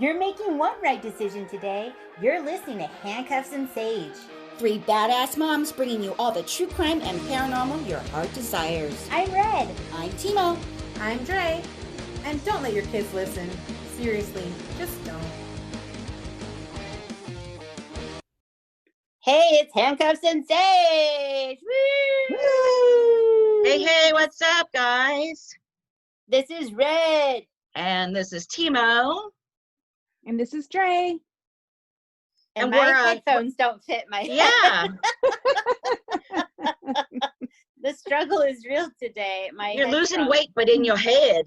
You're making one right decision today. You're listening to Handcuffs and Sage. Three badass moms bringing you all the true crime and paranormal your heart desires. I'm Red. I'm Timo. I'm Dre. And don't let your kids listen. Seriously, just don't. Hey, it's Handcuffs and Sage. Woo! Hey, what's up, guys? This is Red. And this is Timo. And this is Dre. And my headphones don't fit my head. The struggle is real today. You're losing weight, but in your head.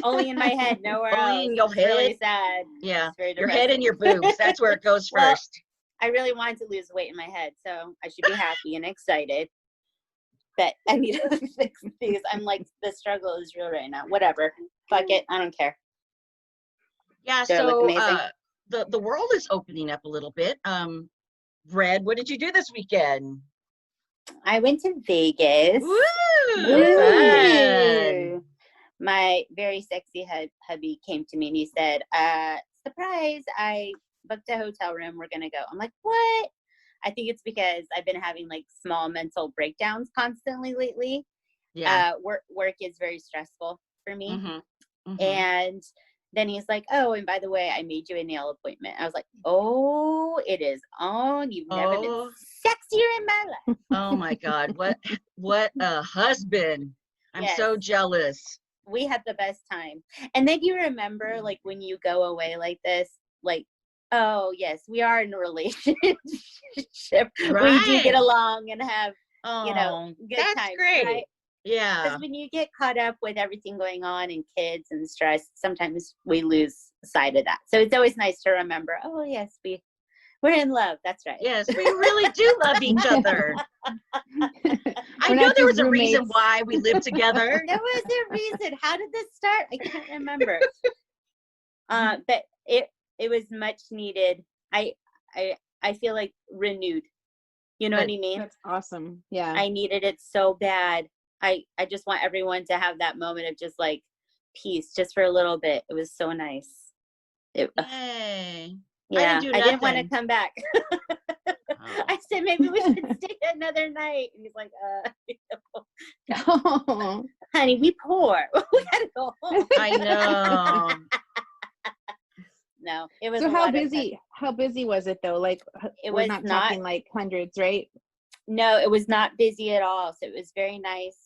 Only in my head, nowhere else. Only in your head. Really sad. Yeah, your head and your boobs. That's where it goes first. I really wanted to lose weight in my head, so I should be happy and excited. But I need to fix these. I'm like, the struggle is real right now. Whatever. Fuck it. I don't care. Yeah, so the world is opening up a little bit. Red, what did you do this weekend? I went to Vegas. Woo! My very sexy hubby came to me and he said, surprise, I booked a hotel room. We're going to go. I'm like, what? I think it's because I've been having like small mental breakdowns constantly lately. Yeah. Work is very stressful for me. Mm-hmm. Mm-hmm. And then he's like, oh, and by the way, I made you a nail appointment. I was like, oh, it is on. You've never been sexier in my life. Oh my God. What a husband. I'm so jealous. We had the best time. And then you remember like when you go away like this, like, oh yes, we are in a relationship. Right. We do get along and have, good that's times. Great. Right? Yeah. Because when you get caught up with everything going on and kids and stress, sometimes we lose sight of that. So it's always nice to remember, oh yes, we're in love. That's right. Yes, we really do love each other. I know there was a reason why we lived together. There was a reason. How did this start? I can't remember. But it was much needed. I feel like renewed. You know what I mean? That's awesome. Yeah. I needed it so bad. I just want everyone to have that moment of just like peace just for a little bit. It was so nice. Yay. Yeah, I didn't want to come back. I said, maybe we should stay another night. And he's like, honey, we poor. We gotta go home. I know. No, it was. So how busy was it though? Like we're not talking like hundreds, right? No, it was not busy at all. So it was very nice.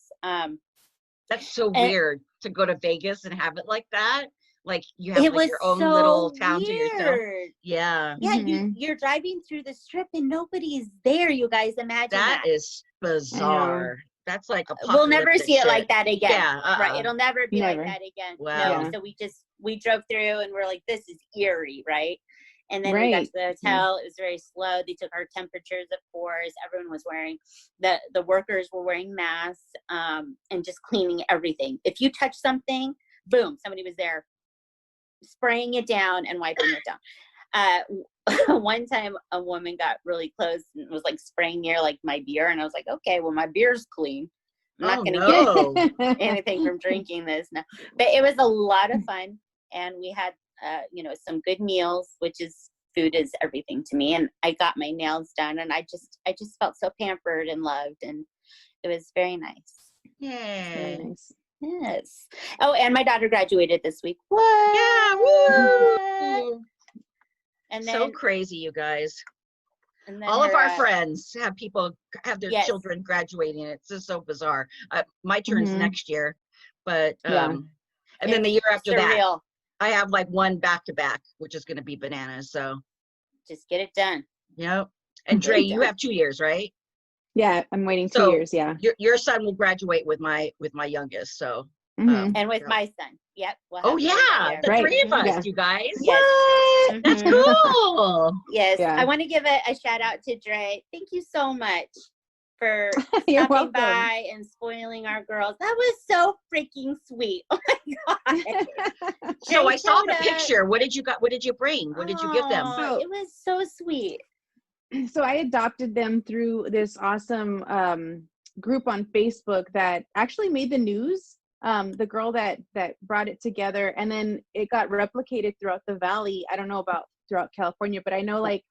That's so weird to go to Vegas and have it like that. Like you have like your own little town to yourself. Yeah. Yeah, you're driving through the strip and nobody's there. You guys imagine that is bizarre. That's like a we'll never see it like that again. Yeah, right. It'll never be like that again. Wow. No. So we drove through and we're like, this is eerie, right? And then we got to the hotel. It was very slow. They took our temperatures, of course. Everyone was wearing the workers were wearing masks and just cleaning everything. If you touch something, boom, somebody was there spraying it down and wiping it down. One time a woman got really close and was like spraying near like my beer. And I was like, okay, well, my beer's clean. I'm not going to get anything from drinking this now. But it was a lot of fun. And we had, some good meals, which is food is everything to me. And I got my nails done and I just felt so pampered and loved. And it was very nice. Yay. Very nice. Yes. Oh, and my daughter graduated this week. What? Yeah. Woo. And then, so crazy, you guys. And then all of our friends have their children graduating. It's just so bizarre. My turn's next year, but and then the year after that, I have like one back to back, which is going to be bananas. So just get it done. Yep. And Dre, you have 2 years, right? Yeah, I'm waiting 2 years. Yeah. Your son will graduate with my youngest. So and with my son. Yep. We'll the 3 of us, you guys. Yes. What? That's cool. Yes. Yeah. I want to give a shout out to Dre. Thank you so much for stopping by and spoiling our girls. That was so freaking sweet. Oh my God. So I saw the picture. What did you bring? What did you give them? It was so sweet. So I adopted them through this awesome group on Facebook that actually made the news the girl that brought it together, and then it got replicated throughout the valley. I don't know about throughout California, but I know like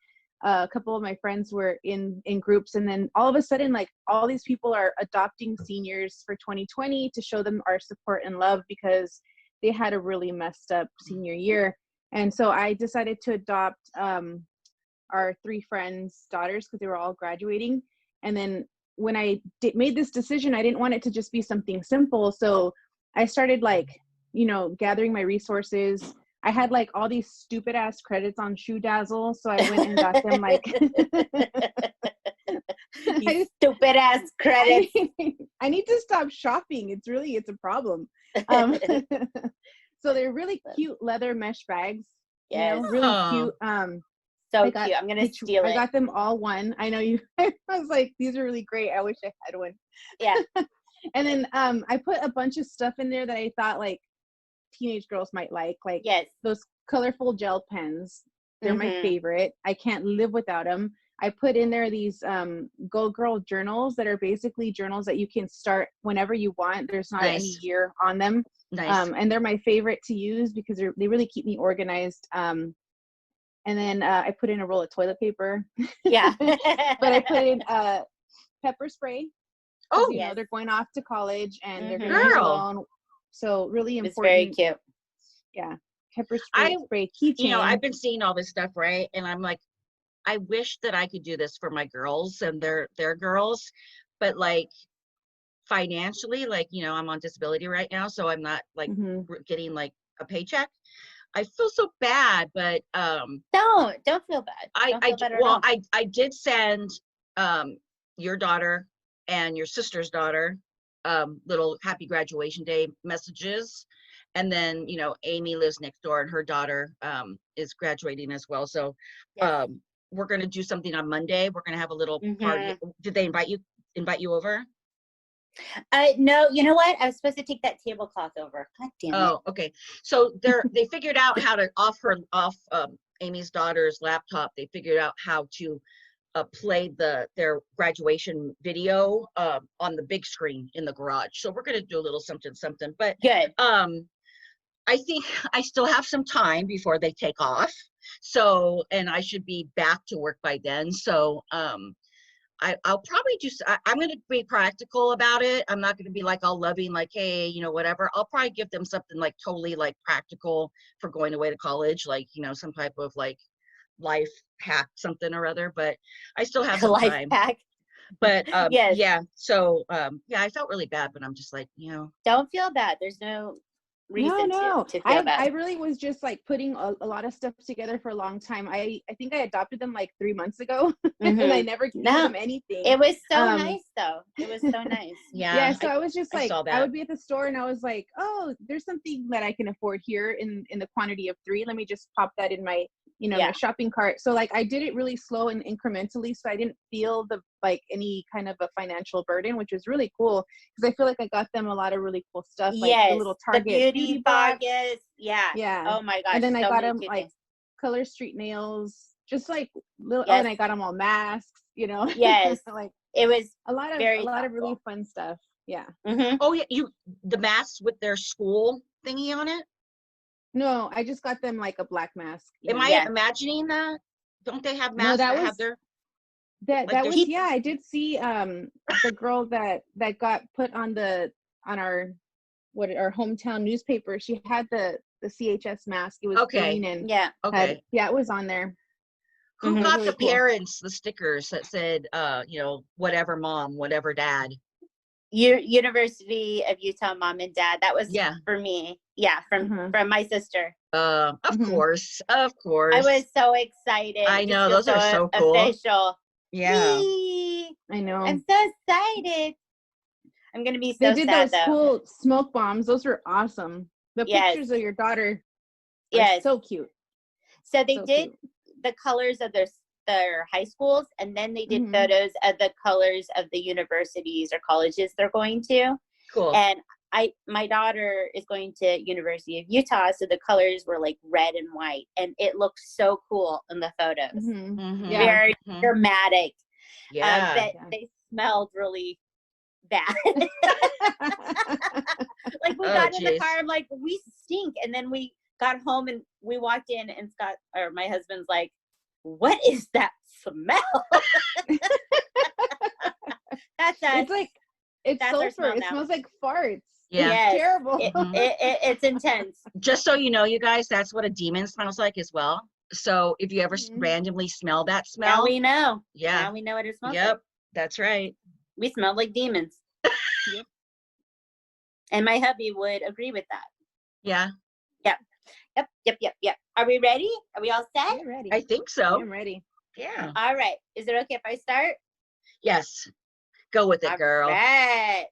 a couple of my friends were in groups, and then all of a sudden, like all these people are adopting seniors for 2020 to show them our support and love because they had a really messed up senior year. And so I decided to adopt our 3 friends' daughters because they were all graduating. And then when I made this decision, I didn't want it to just be something simple. So I started like, you know, gathering my resources. I had like all these stupid ass credits on Shoe Dazzle. So I went and got them like stupid ass credits. I need to stop shopping. It's a problem. So they're really cute leather mesh bags. Yes. You know, really cute. So cute. I'm gonna steal it. I got them all one. I know you. I was like, these are really great. I wish I had one. Yeah. And then I put a bunch of stuff in there that I thought like teenage girls might like yes, those colorful gel pens. They're my favorite. I can't live without them. I put in there these Go Girl journals that are basically journals that you can start whenever you want. There's not any year on them. Nice. And they're my favorite to use because they really keep me organized. And then I put in a roll of toilet paper. Yeah. But I put in pepper spray. Oh, you know, they're going off to college and they're going to be alone. So really important. It's very cute. Yeah. Pepper spray keychain. You know, I've been seeing all this stuff, right? And I'm like, I wish that I could do this for my girls and their girls, but like financially, like, you know, I'm on disability right now, so I'm not like getting like a paycheck. I feel so bad, but don't feel bad. I did send your daughter and your sister's daughter little happy graduation day messages, and then, you know, Amy lives next door and her daughter is graduating as well, so we're going to do something on Monday. We're going to have a little party. Did they invite you over? No, you know what? I was supposed to take that tablecloth over. God damn it. Oh, okay. So they figured out how to off Amy's daughter's laptop. They figured out how to play their graduation video on the big screen in the garage. So we're going to do a little something. But good. I think I still have some time before they take off. So, and I should be back to work by then. So, I'll probably I'm going to be practical about it. I'm not going to be like all loving, like, hey, you know, whatever. I'll probably give them something like totally like practical for going away to college, like, you know, some type of like life hack, something or other, but I still have some life time. Hack. But yes. Yeah. So I felt really bad, but I'm just like, you know. Don't feel bad. There's no reason to feel bad. I really was just like putting a lot of stuff together for a long time. I think I adopted them like 3 months ago and I never gave them anything. It was so nice though. It was so nice. Yeah. So I was just like, I would be at the store and I was like, oh, there's something that I can afford here in the quantity of 3. Let me just pop that in my, you know, my shopping cart. So like I did it really slow and incrementally. So I didn't feel any kind of a financial burden, which was really cool because I feel like I got them a lot of really cool stuff. Like the little Target beauty box. Yeah. Oh my gosh. And then I got them like Color Street nails, just like little, and I got them all masks, you know. Yes. Like it was a lot of really fun stuff. Yeah. Oh yeah, the masks with their school thingy on it? No, I just got them like a black mask. Am I imagining that? Don't they have masks that have their I did see the girl that got put on our hometown newspaper. She had the CHS mask. It was green and it was on there. Who got really the parents the stickers that said you know, whatever mom, whatever dad? University of Utah mom and dad. That was for me. Yeah, from my sister. Of course. I was so excited. I know, those are so cool. Official. Yeah. I know. I'm so excited. I'm gonna be so sad. They did those cool smoke bombs. Those were awesome. The pictures of your daughter. So cute. So they did the colors of their high schools, and then they did photos of the colors of the universities or colleges they're going to. Cool. And my daughter is going to University of Utah, so the colors were like red and white, and it looked so cool in the photos. Very dramatic. Yeah. They smelled really bad. Like we got in the car, I'm like, we stink. And then we got home and we walked in and Scott, or my husband's like, what is that smell? That's us. It's like, it's sulfur. It smells like farts. Yeah. It's terrible. It's intense. Just so you know, you guys, that's what a demon smells like as well. So if you ever randomly smell that smell. Now we know. Yeah. Now we know what it smells like. Yep. That's right. We smell like demons. Yep. And my hubby would agree with that. Yeah. Yep. Are we ready? Are we all set? I'm ready. I think so. I'm ready. Yeah. All right. Is it okay if I start? Yes. Go with it, girl. All right.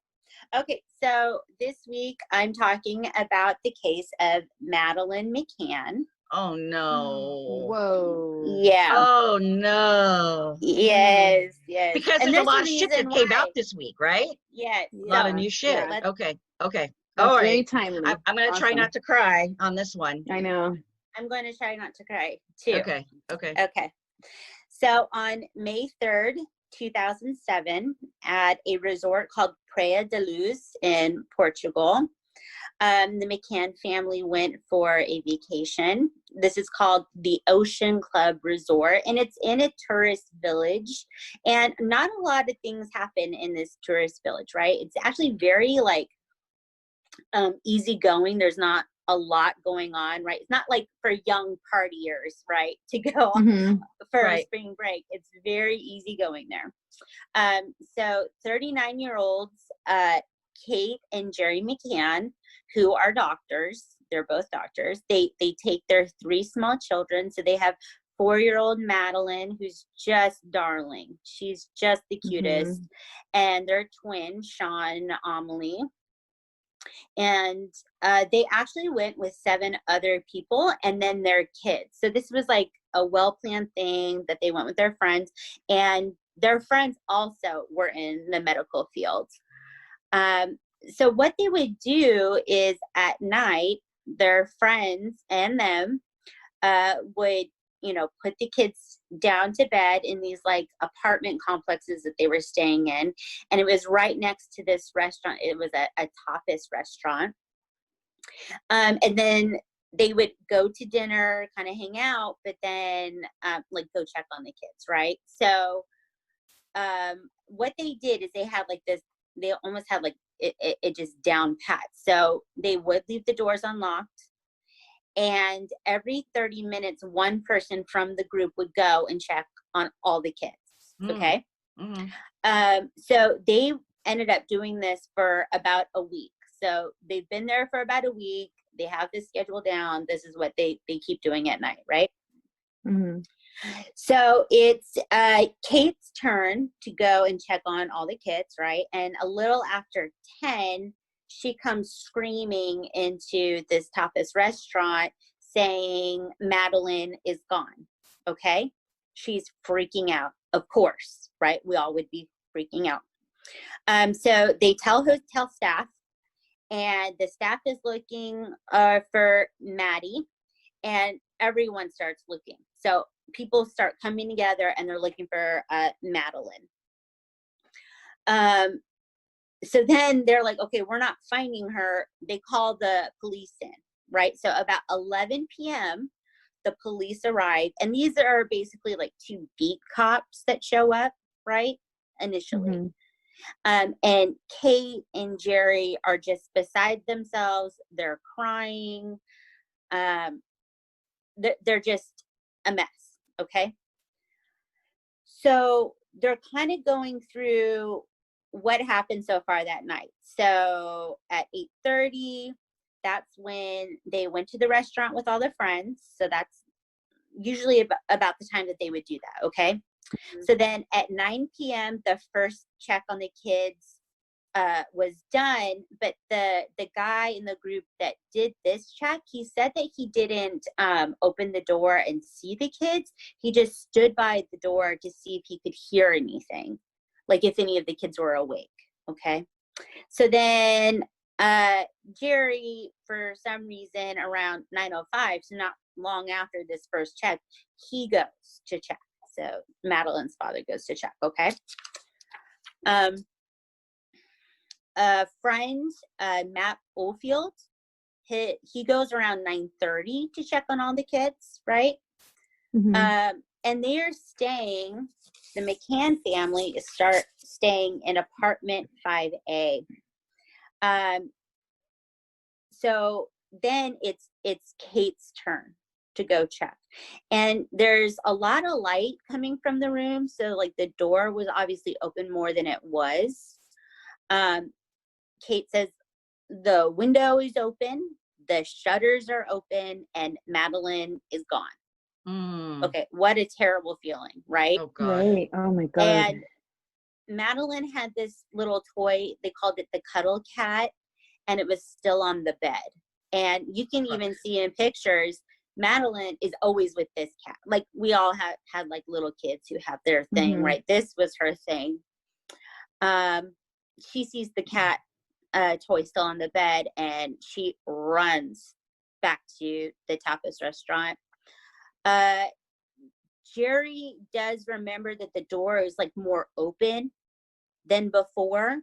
Okay. So this week I'm talking about the case of Madeline McCann. Oh no. Whoa. Yeah. Oh no. Yes. Because there's a lot of shit that came out this week, right? Yes. A lot of new shit. Yeah. Okay. That's All right. very timely. I'm going to try not to cry on this one. I know. I'm going to try not to cry too. Okay. So on May 3rd, 2007, at a resort called Praia da Luz in Portugal, the McCann family went for a vacation. This is called the Ocean Club Resort, and it's in a tourist village. And not a lot of things happen in this tourist village, right? It's actually very easygoing. There's not a lot going on, right? It's not like for young partiers, right, to go for a spring break. It's very easygoing there. So 39-year-olds, Kate and Jerry McCann, who are doctors, they're both doctors. They take their 3 small children. So they have 4-year-old Madeline, who's just darling. She's just the cutest. And their twin, Sean and Amelie. And they actually went with 7 other people and then their kids. So this was like a well-planned thing that they went with their friends, and their friends also were in the medical field. So what they would do is at night, their friends and them would, put the kids down to bed in these like apartment complexes that they were staying in. And it was right next to this restaurant. It was a tapas restaurant. And then they would go to dinner, kind of hang out, but then go check on the kids, right? So what they did is they had like this, they almost had like it just down pat. So they would leave the doors unlocked. And every 30 minutes, one person from the group would go and check on all the kids. Okay. So they ended up doing this for about a week. So they've been there for about a week. They have this schedule down. This is what they keep doing at night, right? So it's Kate's turn to go and check on all the kids, right? And a little after 10, she comes screaming into this tapas restaurant saying Madeline is gone. Okay. She's freaking out, of course, right? We all would be freaking out. So they tell hotel staff, and the staff is looking for Maddie, and everyone starts looking. So people start coming together and they're looking for Madeline. So then they're like, okay, we're not finding her. They call the police in, right? So about 11 p.m., the police arrive. And these are basically like 2 beat cops that show up, right? Initially. And Kate and Jerry are just beside themselves. They're crying. They're just a mess, okay? So they're kind of going through what happened so far that night. So at 8:30, that's when they went to the restaurant with all their friends. So that's usually about the time that they would do that, okay? So then at 9 p.m., the first check on the kids was done, but the guy in the group that did this check, he said that he didn't open the door and see the kids. He just stood by the door to see if he could hear anything, like if any of the kids were awake. Okay. So then Jerry, for some reason, around 9:05, so not long after this first check, he goes to check. So Madeline's father goes to check. Okay. a friend, Matt Oldfield, he goes around 9:30 to check on all the kids, right? And they're staying, the McCann family is staying in apartment 5A. So then it's Kate's turn to go check. And there's a lot of light coming from the room. So like the door was obviously open more than it was. Kate says the window is open, the shutters are open, and Madeline is gone. Okay, what a terrible feeling, right? Oh God. Right. Oh my God. And Madeline had this little toy, they called it the cuddle cat, and it was still on the bed. And you can even see in pictures, Madeline is always with this cat. Like we all had like little kids who have their thing, right? This was her thing. She sees the cat toy still on the bed, and she runs back to the tapas restaurant. Jerry does remember that the door is like more open than before.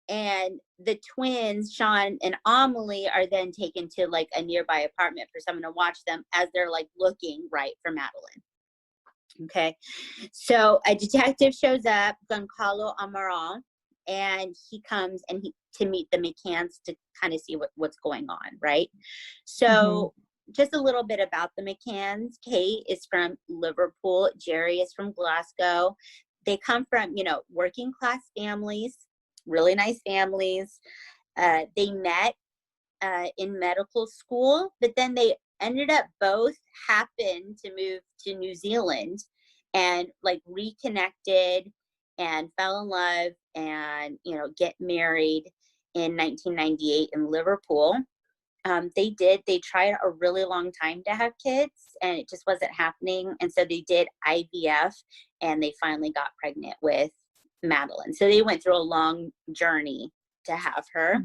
And the twins, Sean and Amelie, are then taken to like a nearby apartment for someone to watch them as they're like looking right for Madeline. Okay. So a detective shows up, Goncalo Amaral, and he comes and to meet the McCanns to kind of see what's going on. Right. So just a little bit about the McCanns. Kate is from Liverpool. Jerry is from Glasgow. They come from, working class families, really nice families. They met in medical school, but then they ended up both happened to move to New Zealand and like reconnected and fell in love and, get married in 1998 in Liverpool. They tried a really long time to have kids and it just wasn't happening. And so they did IVF and they finally got pregnant with Madeline. So they went through a long journey to have her.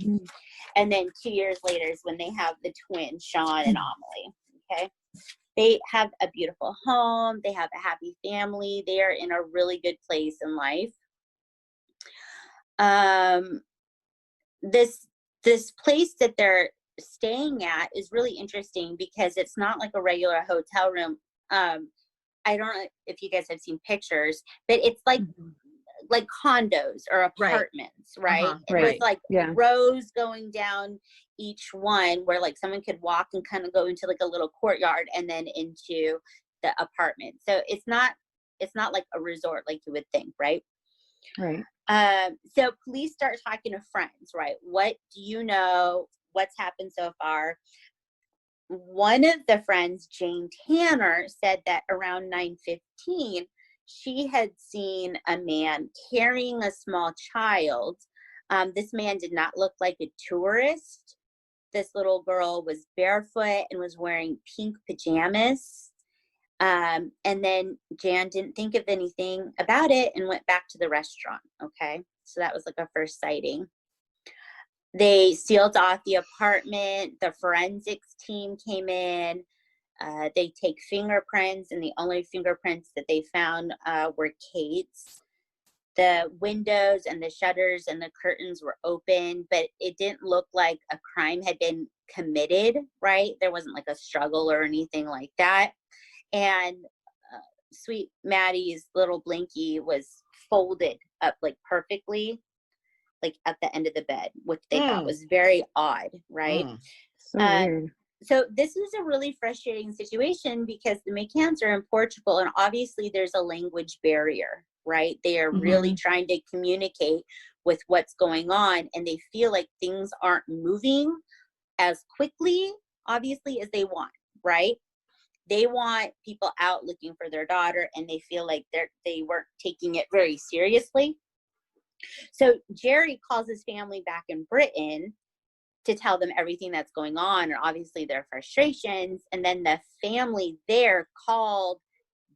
And then 2 years later is when they have the twins, Sean and Amelie. Okay. They have a beautiful home. They have a happy family. They are in a really good place in life. This place that they're staying at is really interesting because it's not like a regular hotel room. I don't know if you guys have seen pictures, but it's like condos or apartments, right? With like rows going down each one where like someone could walk and kind of go into like a little courtyard and then into the apartment. So it's not like a resort like you would think, right? Right. So police start talking to friends, right? What do you know? What's happened so far? One of the friends, Jane Tanner, said that around 9:15, she had seen a man carrying a small child. This man did not look like a tourist. This little girl was barefoot and was wearing pink pajamas. And then Jan didn't think of anything about it and went back to the restaurant. Okay. So that was like a first sighting. They sealed off the apartment. The forensics team came in. They take fingerprints, and the only fingerprints that they found were Kate's. The windows and the shutters and the curtains were open, but it didn't look like a crime had been committed, right? There wasn't like a struggle or anything like that. And sweet Maddie's little blinky was folded up like perfectly, like at the end of the bed, which they thought was very odd, right? So weird. So this is a really frustrating situation because the McCanns are in Portugal and obviously there's a language barrier, right? They are really trying to communicate with what's going on and they feel like things aren't moving as quickly, obviously, as they want, right? They want people out looking for their daughter and they feel like they weren't taking it very seriously. So Jerry calls his family back in Britain to tell them everything that's going on and obviously their frustrations. And then the family there called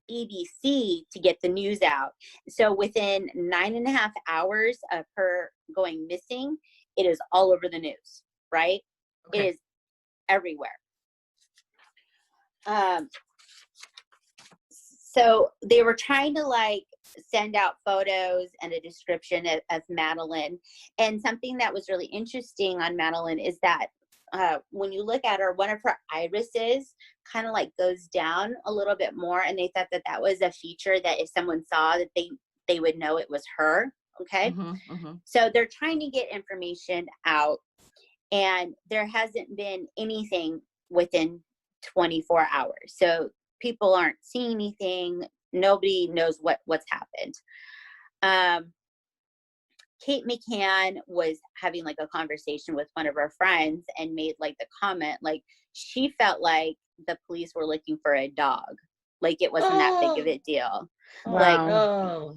BBC to get the news out. So within 9.5 hours of her going missing, it is all over the news, right? Okay. It is everywhere. So they were trying to like send out photos and a description of Madeline. And something that was really interesting on Madeline is that when you look at her, one of her irises kind of like goes down a little bit more. And they thought that that was a feature that if someone saw that they would know it was her. Okay. So they're trying to get information out, and there hasn't been anything within 24 hours. So people aren't seeing anything. Nobody knows what's happened. Kate McCann was having like a conversation with one of her friends and made like the comment, like she felt like the police were looking for a dog. Like it wasn't that big of a deal. Wow.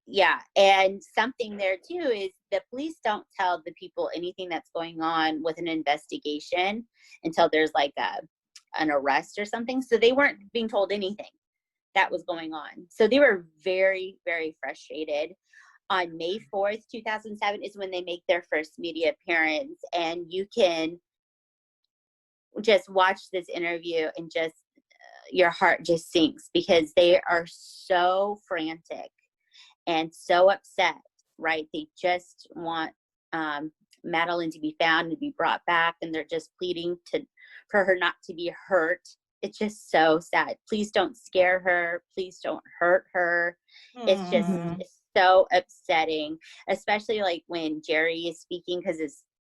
Yeah. And something there too is the police don't tell the people anything that's going on with an investigation until there's like an arrest or something. So they weren't being told anything that was going on. So they were very, very frustrated. On May 4th, 2007 is when they make their first media appearance. And you can just watch this interview and just your heart just sinks, because they are so frantic and so upset, right? They just want Madeline to be found and to be brought back, and they're just pleading for her not to be hurt. It's just so sad. Please don't scare her. Please don't hurt her. It's just so upsetting, especially like when Jerry is speaking, because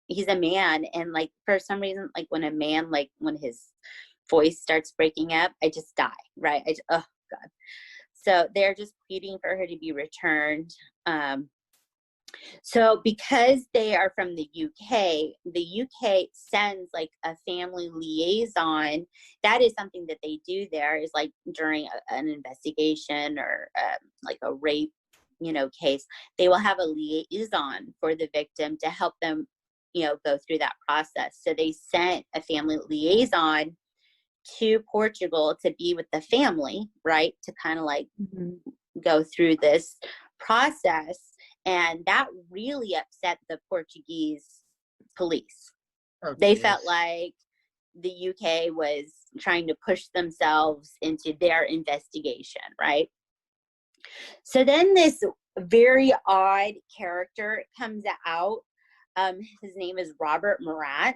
he's a man, and like for some reason, like when a man, like when his voice starts breaking up, I just die, right? Oh God. So they're just pleading for her to be returned. So because they are from the UK sends like a family liaison. That is something that they do there, is like during an investigation or like a rape, case, they will have a liaison for the victim to help them, go through that process. So they sent a family liaison to Portugal to be with the family, right? To kind of like go through this process. And that really upset the Portuguese police. They felt like the UK was trying to push themselves into their investigation, right? So then this very odd character comes out. His name is Robert Murat.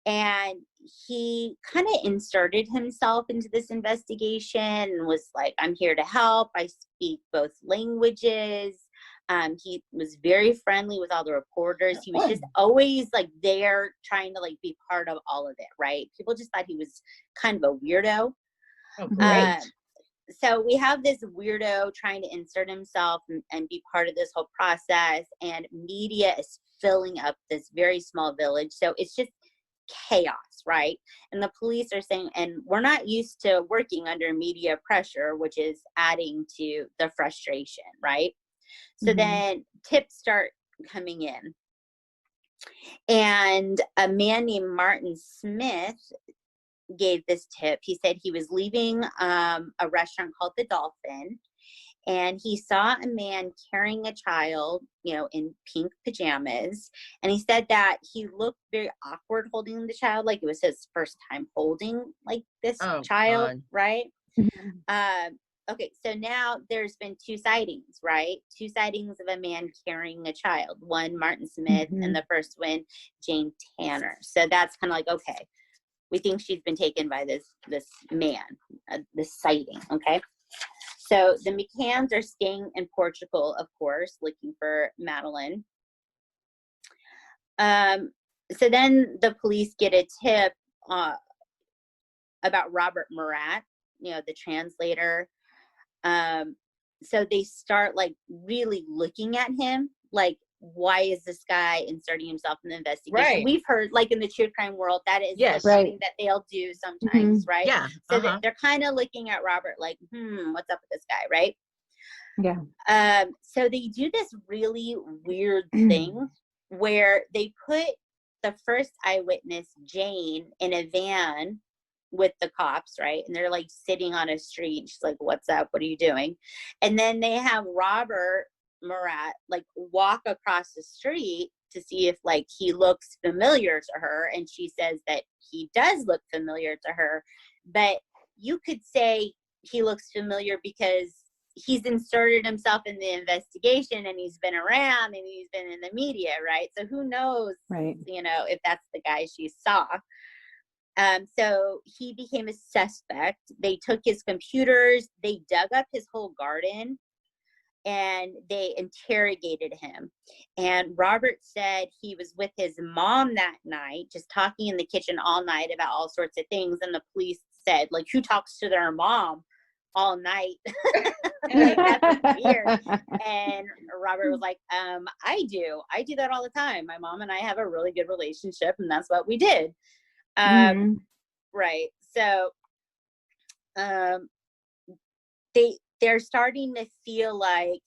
And he kind of inserted himself into this investigation and was like, I'm here to help. I speak both languages. He was very friendly with all the reporters. He was just always like there trying to like be part of all of it, right? People just thought he was kind of a weirdo. Oh, great. So we have this weirdo trying to insert himself and be part of this whole process, and media is filling up this very small village. So it's just chaos, right? And the police are saying, and we're not used to working under media pressure, which is adding to the frustration, right? So then tips start coming in. And a man named Martin Smith gave this tip. He said he was leaving a restaurant called The Dolphin, and he saw a man carrying a child, in pink pajamas. And he said that he looked very awkward holding the child, like it was his first time holding like this child, God. Right? Okay, so now there's been two sightings, right? Two sightings of a man carrying a child. One, Martin Smith, and the first one, Jane Tanner. So that's kind of like, okay, we think she's been taken by this man, this sighting, okay? So the McCanns are staying in Portugal, of course, looking for Madeline. So then the police get a tip about Robert Murat, the translator. So they start like really looking at him, like, why is this guy inserting himself in the investigation? Right. We've heard, like in the true crime world, that is like something that they'll do sometimes, right? Yeah. So they're kind of looking at Robert like, what's up with this guy, right? Yeah. So they do this really weird thing where they put the first eyewitness, Jane, in a van with the cops, right? And they're like sitting on a street. She's like, what's up? What are you doing? And then they have Robert Murat like walk across the street to see if like he looks familiar to her, and she says that he does look familiar to her, but you could say he looks familiar because he's inserted himself in the investigation, and he's been around, and he's been in the media, right? So who knows, you know, if that's the guy she saw. So he became a suspect. They took his computers, they dug up his whole garden, and they interrogated him. And Robert said he was with his mom that night, just talking in the kitchen all night about all sorts of things. And the police said, like, who talks to their mom all night? Like, that's weird. And Robert was like, I do that all the time. My mom and I have a really good relationship, and that's what we did. Right. So they're starting to feel like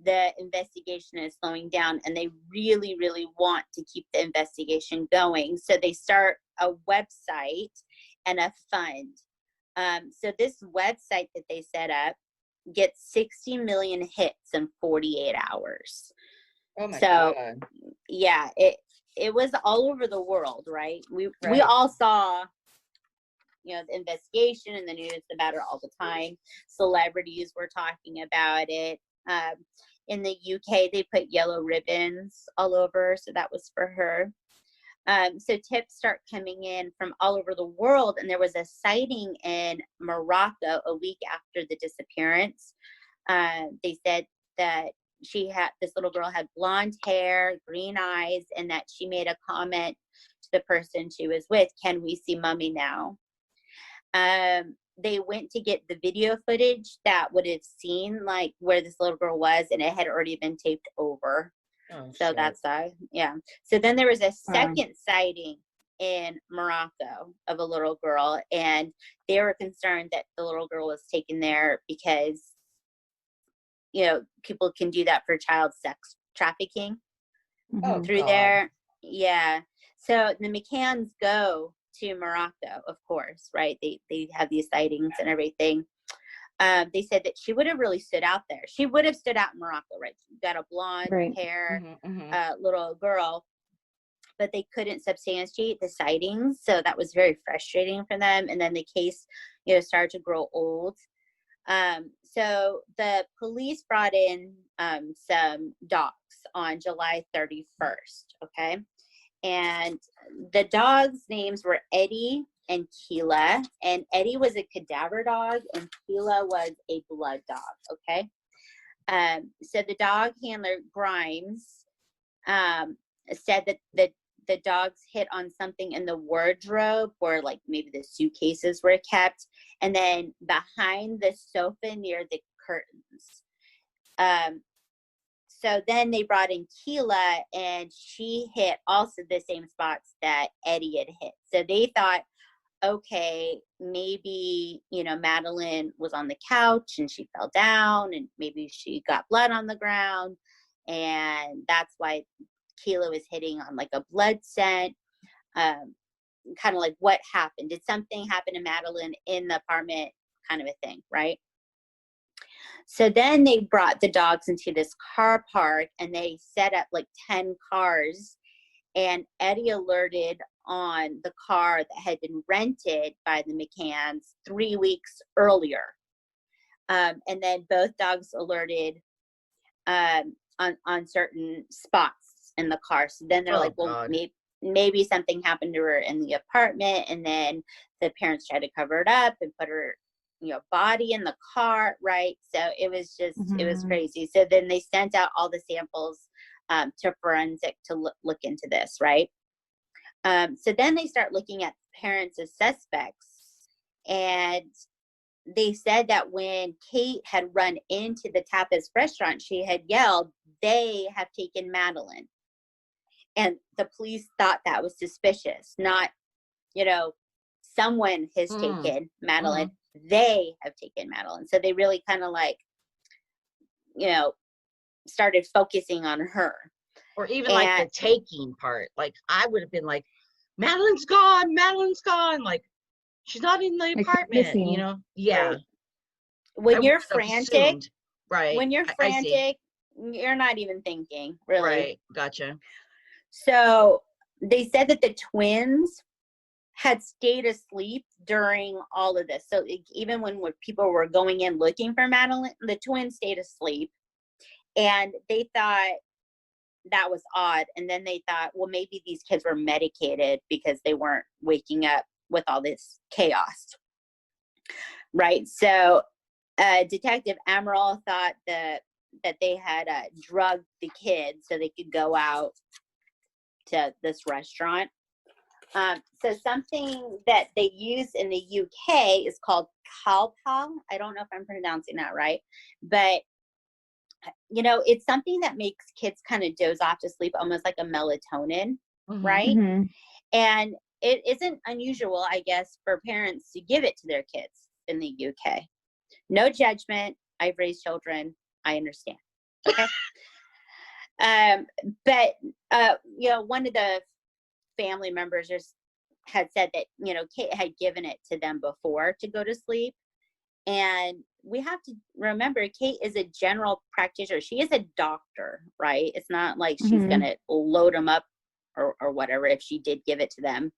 the investigation is slowing down, and they really, really want to keep the investigation going. So they start a website and a fund. So this website that they set up gets 60 million hits in 48 hours. Oh my God. Yeah, it was all over the world, right? We all saw, you know, the investigation in the news about it all the time. Celebrities were talking about it. In the UK, they put yellow ribbons all over, so that was for her. So tips start coming in from all over the world, and there was a sighting in Morocco a week after the disappearance. They said that this little girl had blonde hair, green eyes, and that she made a comment to the person she was with, "Can we see mommy now?" They went to get the video footage that would have seen like where this little girl was, and it had already been taped over. Oh, so shit. That's yeah. So then there was a second sighting in Morocco of a little girl, and they were concerned that the little girl was taken there because, you know, people can do that for child sex trafficking through there. Yeah. So the McCanns go to Morocco, of course, right? They have these sightings and everything. They said that she would have really stood out there. She would have stood out in Morocco, right? She got a blonde hair, little girl, but they couldn't substantiate the sightings. So that was very frustrating for them. And then the case, you know, started to grow old. So the police brought in some dogs on July 31st, okay? And the dogs' names were Eddie and Keela. And Eddie was a cadaver dog, and Keela was a blood dog, okay? So the dog handler, Grimes, said that the dogs hit on something in the wardrobe where, like, maybe the suitcases were kept, and then behind the sofa near the curtains. So then they brought in Keela, and she hit also the same spots that Eddie had hit. So they thought, okay, maybe, you know, Madeline was on the couch and she fell down, and maybe she got blood on the ground, and that's why Keela was hitting on like a blood scent. Kind of like, what happened? Did something happen to Madeline in the apartment, kind of a thing, right? So then they brought the dogs into this car park, and they set up like 10 cars, and Eddie alerted on the car that had been rented by the McCanns 3 weeks earlier. And then both dogs alerted on certain spots in the car. So then they're well, maybe something happened to her in the apartment, and then the parents tried to cover it up and put her, you know, body in the car, right? So it was just, it was crazy. So then they sent out all the samples to forensic to look into this, right? So then they start looking at parents as suspects, and they said that when Kate had run into the tapas restaurant, she had yelled, "They have taken Madeline." And the police thought that was suspicious, not, you know, someone has taken Madeline. They have taken Madeline. So they really kind of like, you know, started focusing on her. Or even like the taking part. Like, I would have been like, Madeline's gone. Madeline's gone. Like, she's not in the apartment, you know? Yeah. Right. When you're frantic, right? When you're frantic, you're not even thinking, really. Right. Gotcha. So they said that the twins had stayed asleep during all of this. So even when people were going in looking for Madeline, the twins stayed asleep, and they thought that was odd. And then they thought, well, maybe these kids were medicated because they weren't waking up with all this chaos. Right. So Detective Amaral thought that they had drugged the kids so they could go out to this restaurant. So something that they use in the UK is called Calpol. I don't know if I'm pronouncing that right, but it's something that makes kids kind of doze off to sleep, almost like a melatonin, right? Mm-hmm. And it isn't unusual, I guess, for parents to give it to their kids in the UK. No judgment. I've raised children. I understand. Okay. But one of the family members had said that, Kate had given it to them before to go to sleep. And we have to remember, Kate is a general practitioner. She is a doctor, right? It's not like she's going to load them up or whatever if she did give it to them.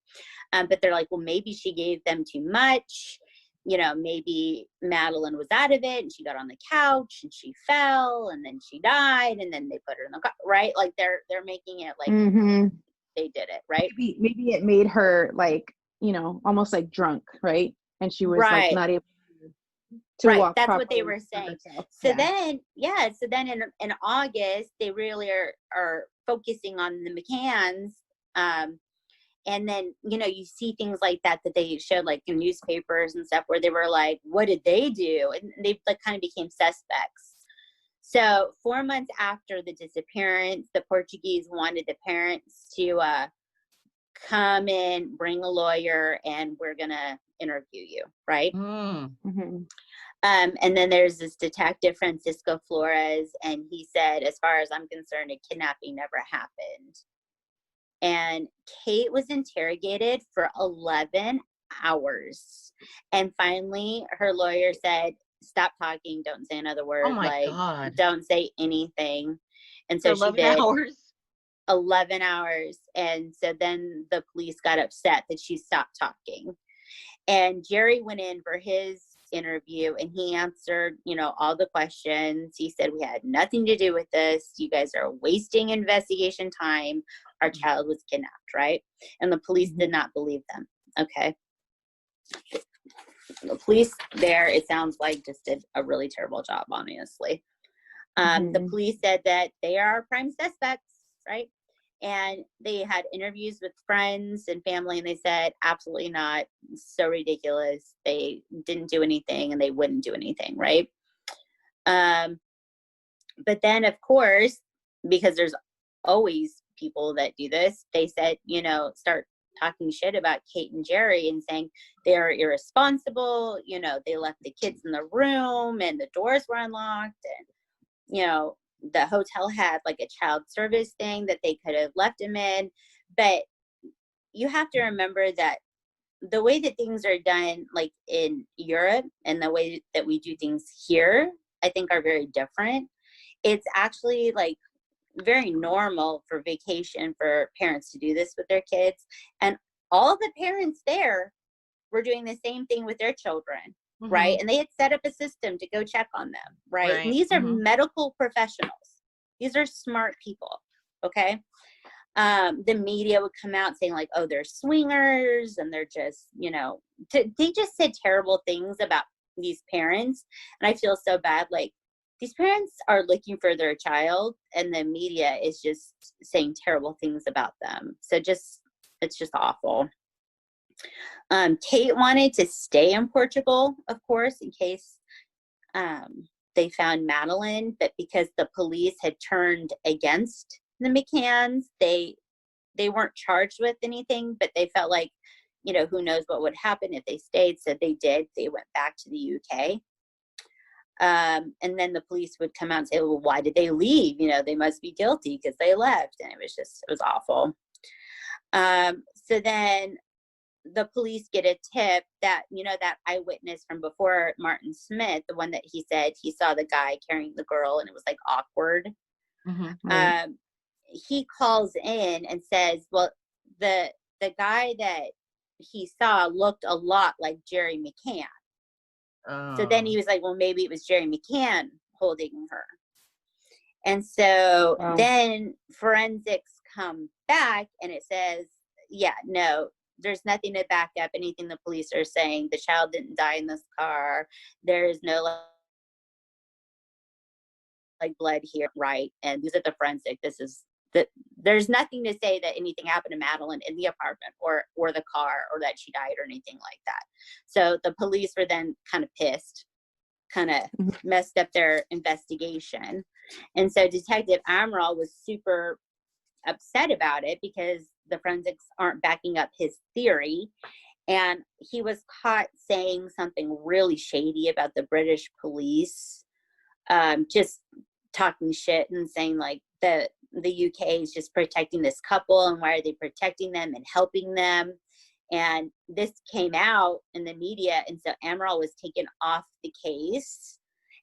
But they're like, well, maybe she gave them too much. Maybe Madeline was out of it and she got on the couch and she fell and then she died and then they put her in the car, right? Like they're making it like they did it, right? Maybe it made her like, almost like drunk, right? And she was like not able to walk that's properly. What they were saying. So then in August, they really are focusing on the McCanns. And then, you see things like that they showed like in newspapers and stuff where they were like, what did they do? And they like kind of became suspects. So 4 months after the disappearance, the Portuguese wanted the parents to come in, bring a lawyer, and we're going to interview you, right? Mm-hmm. And then there's this detective, Francisco Flores, and he said, as far as I'm concerned, a kidnapping never happened. And Kate was interrogated for 11 hours. And finally, her lawyer said, stop talking. Don't say another word. Oh my God. Don't say anything. And so she did. 11 hours. And so then the police got upset that she stopped talking. And Jerry went in for his interview and he answered, all the questions. He said, we had nothing to do with this. You guys are wasting investigation time. Our child was kidnapped, right? And the police did not believe them. Okay. The police there, it sounds like, just did a really terrible job, honestly. The police said that they are prime suspects, right? And they had interviews with friends and family, and they said, absolutely not. So ridiculous. They didn't do anything, and they wouldn't do anything, right? But then, of course, because there's always people that do this, they said, start talking shit about Kate and Jerry and saying they're irresponsible. They left the kids in the room and the doors were unlocked, and, the hotel had like a child service thing that they could have left him in. But you have to remember that the way that things are done, like in Europe, and the way that we do things here, I think are very different. It's actually like very normal for vacation for parents to do this with their kids. And all the parents there were doing the same thing with their children. Right. And they had set up a system to go check on them. Right. And these are medical professionals. These are smart people. Okay. The media would come out saying like, oh, they're swingers and they're just, they just said terrible things about these parents. And I feel so bad. Like these parents are looking for their child and the media is just saying terrible things about them. So it's just awful. Kate wanted to stay in Portugal, of course, in case they found Madeline, but because the police had turned against the McCanns, they weren't charged with anything, but they felt like, who knows what would happen if they stayed. So they did. They went back to the UK. And then the police would come out and say, well, why did they leave? They must be guilty because they left. And it was awful. So then the police get a tip that, that eyewitness from before, Martin Smith, the one that he said he saw the guy carrying the girl and it was like awkward. He calls in and says, well, the guy that he saw looked a lot like Jerry McCann. So then he was like, well, maybe it was Jerry McCann holding her. And so then forensics come back and it says, yeah, no, there's nothing to back up anything the police are saying. The child didn't die in this car. There's no like blood here, right? And these are the forensic. This is that there's nothing to say that anything happened to Madeline in the apartment or the car or that she died or anything like that. So the police were then kind of pissed, kind of messed up their investigation. And so Detective Amaral was super upset about it because the forensics aren't backing up his theory. And he was caught saying something really shady about the British police, just talking shit and saying like the UK is just protecting this couple and why are they protecting them and helping them. And this came out in the media. And so Amaral was taken off the case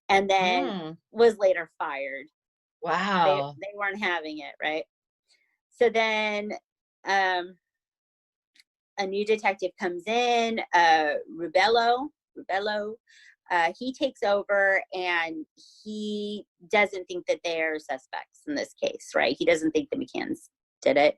and then was later fired. Wow. They weren't having it, right? So then a new detective comes in, Rubello. He takes over and he doesn't think that they're suspects in this case, right? He doesn't think the McCanns did it.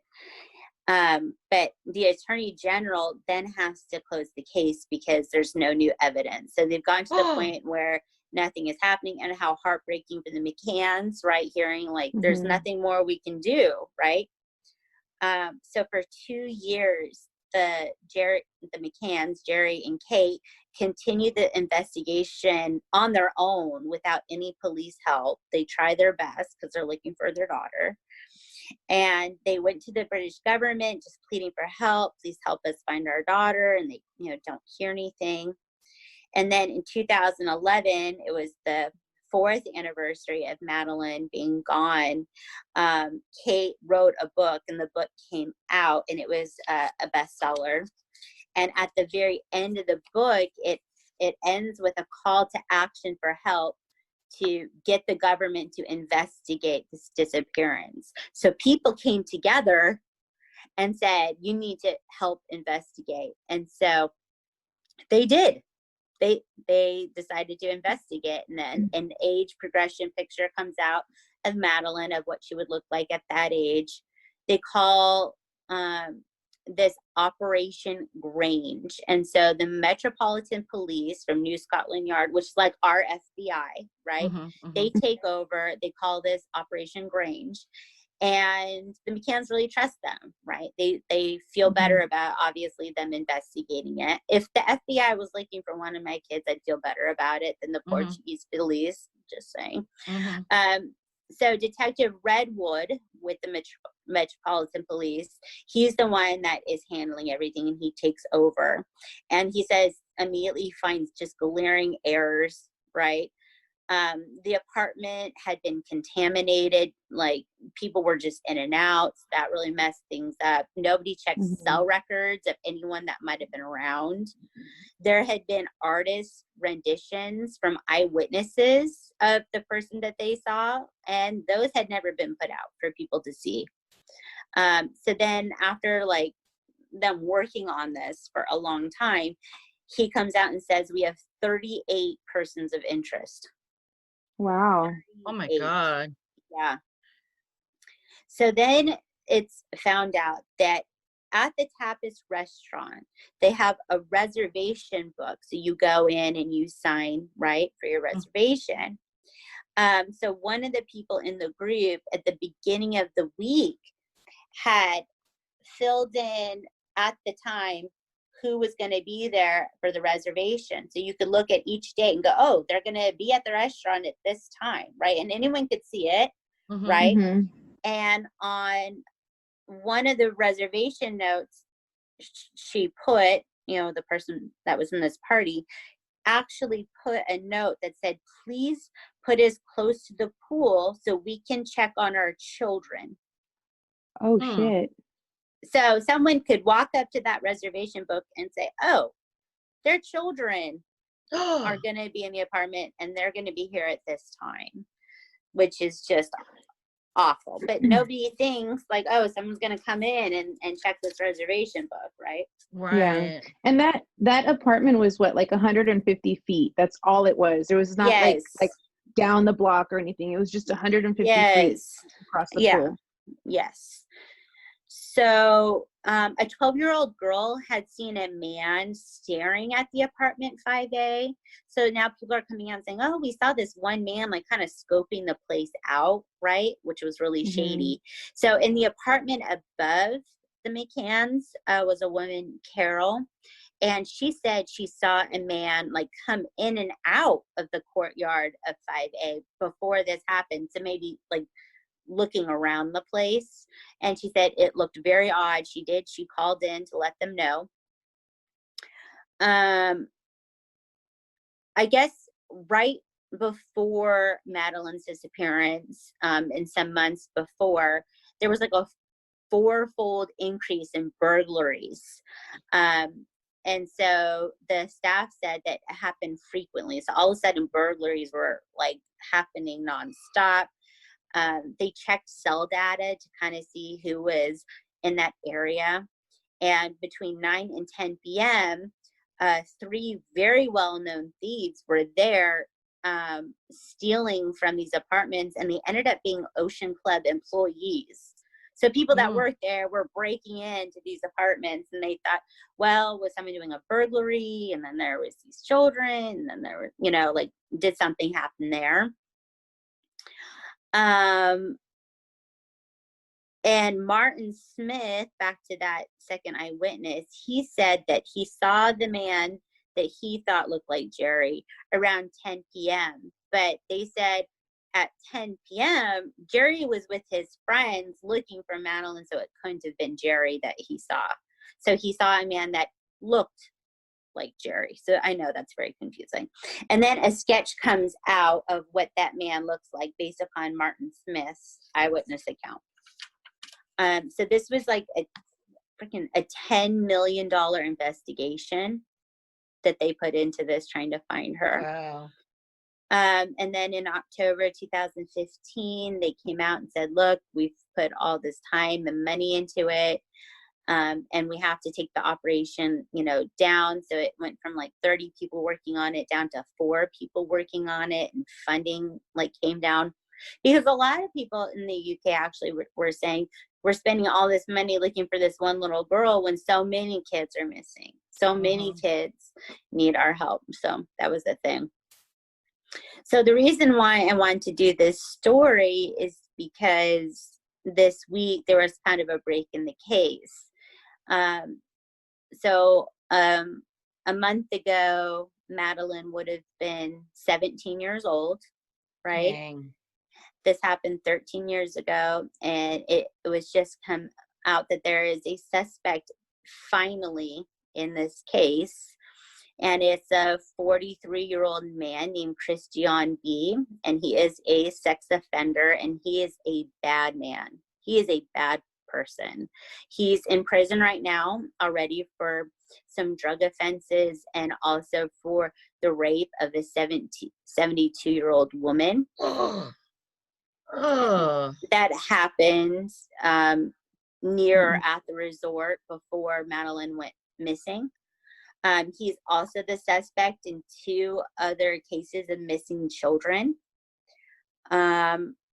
But the attorney general then has to close the case because there's no new evidence. So they've gotten to the point where nothing is happening, and how heartbreaking for the McCanns, right? Hearing like there's nothing more we can do, right? So for 2 years, the McCanns, Jerry and Kate, continued the investigation on their own without any police help. They try their best because they're looking for their daughter. And they went to the British government just pleading for help. Please help us find our daughter. And they, don't hear anything. And then in 2011, it was the 4th anniversary of Madeline being gone. Kate wrote a book, and the book came out, and it was a bestseller. And at the very end of the book, it ends with a call to action for help to get the government to investigate this disappearance. So people came together and said, you need to help investigate. And so they did. They decided to investigate, and then an age progression picture comes out of Madeline of what she would look like at that age. They call this Operation Grange. And so the Metropolitan Police from New Scotland Yard, which is like our FBI, right? They take over. They call this Operation Grange. And the McCanns really trust them, right? They feel better about, obviously, them investigating it. If the FBI was looking for one of my kids, I'd feel better about it than the Portuguese police, just saying. So Detective Redwood with the Metropolitan Police, he's the one that is handling everything, and he takes over. And he says immediately he finds just glaring errors, right? The apartment had been contaminated, like people were just in and out. So that really messed things up. Nobody checked cell records of anyone that might have been around. There had been artist renditions from eyewitnesses of the person that they saw, and those had never been put out for people to see. So then after like them working on this for a long time, he comes out and says, we have 38 persons of interest. Wow. Oh my God. Yeah. So then it's found out that at the Tapas restaurant, they have a reservation book. So you go in and you sign, right, for your reservation. So one of the people in the group at the beginning of the week had filled in at the time who was going to be there for the reservation. So you could look at each date and go, oh, they're going to be at the restaurant at this time, right? And anyone could see it, right? And on one of the reservation notes, she put, the person that was in this party actually put a note that said, please put us close to the pool so we can check on our children. Oh, shit. So someone could walk up to that reservation book and say, oh, their children are going to be in the apartment and they're going to be here at this time, which is just awful. But nobody thinks like, oh, someone's going to come in and check this reservation book, right? Right. Yeah. And that apartment was what, like 150 feet. That's all it was. There was not like down the block or anything. It was just 150 feet across the pool. Yes. So a 12-year-old girl had seen a man staring at the apartment 5A. So now people are coming out and saying, oh, we saw this one man like kind of scoping the place out, right? Which was really shady. So in the apartment above the McCanns was a woman, Carol. And she said she saw a man like come in and out of the courtyard of 5A before this happened. So maybe like looking around the place. And she said it looked very odd. She called in to let them know. I guess right before Madeline's disappearance, and some months before, there was like a 4-fold increase in burglaries. And so the staff said that it happened frequently. So all of a sudden burglaries were like happening nonstop. They checked cell data to kind of see who was in that area. And between 9 and 10 p.m., 3 very well-known thieves were there stealing from these apartments, and they ended up being Ocean Club employees. So people that worked there were breaking into these apartments, and they thought, well, was someone doing a burglary? And then there was these children, and then there were, you know, like, did something happen there? And Martin Smith, back to that second eyewitness, he said that he saw the man that he thought looked like Jerry around 10 p.m. But they said at 10 p.m., Jerry was with his friends looking for Madeline, so it couldn't have been Jerry that he saw. So he saw a man that looked like Jerry. So I know that's very confusing. And then a sketch comes out of what that man looks like based upon Martin Smith's eyewitness account. So this was like a $10 million investigation that they put into this, trying to find her. Wow. And then in October 2015, they came out and said, look, we've put all this time and money into it. And we have to take the operation, you know, down. So it went from like 30 people working on it down to 4 people working on it, and funding like came down, because a lot of people in the UK actually were saying, we're spending all this money looking for this one little girl when so many kids are missing. So many kids need our help. So that was the thing. So the reason why I wanted to do this story is because this week there was kind of a break in the case. So a month ago, Madeline would have been 17 years old, right? Dang. This happened 13 years ago, and it was just come out that there is a suspect finally in this case, and it's a 43-year-old man named Christian B., and he is a sex offender, and he is a bad man. He is a bad person. He's in prison right now already for some drug offenses, and also for the rape of a 72-year-old woman. That happened near at the resort before Madeline went missing. He's also the suspect in 2 other cases of missing children.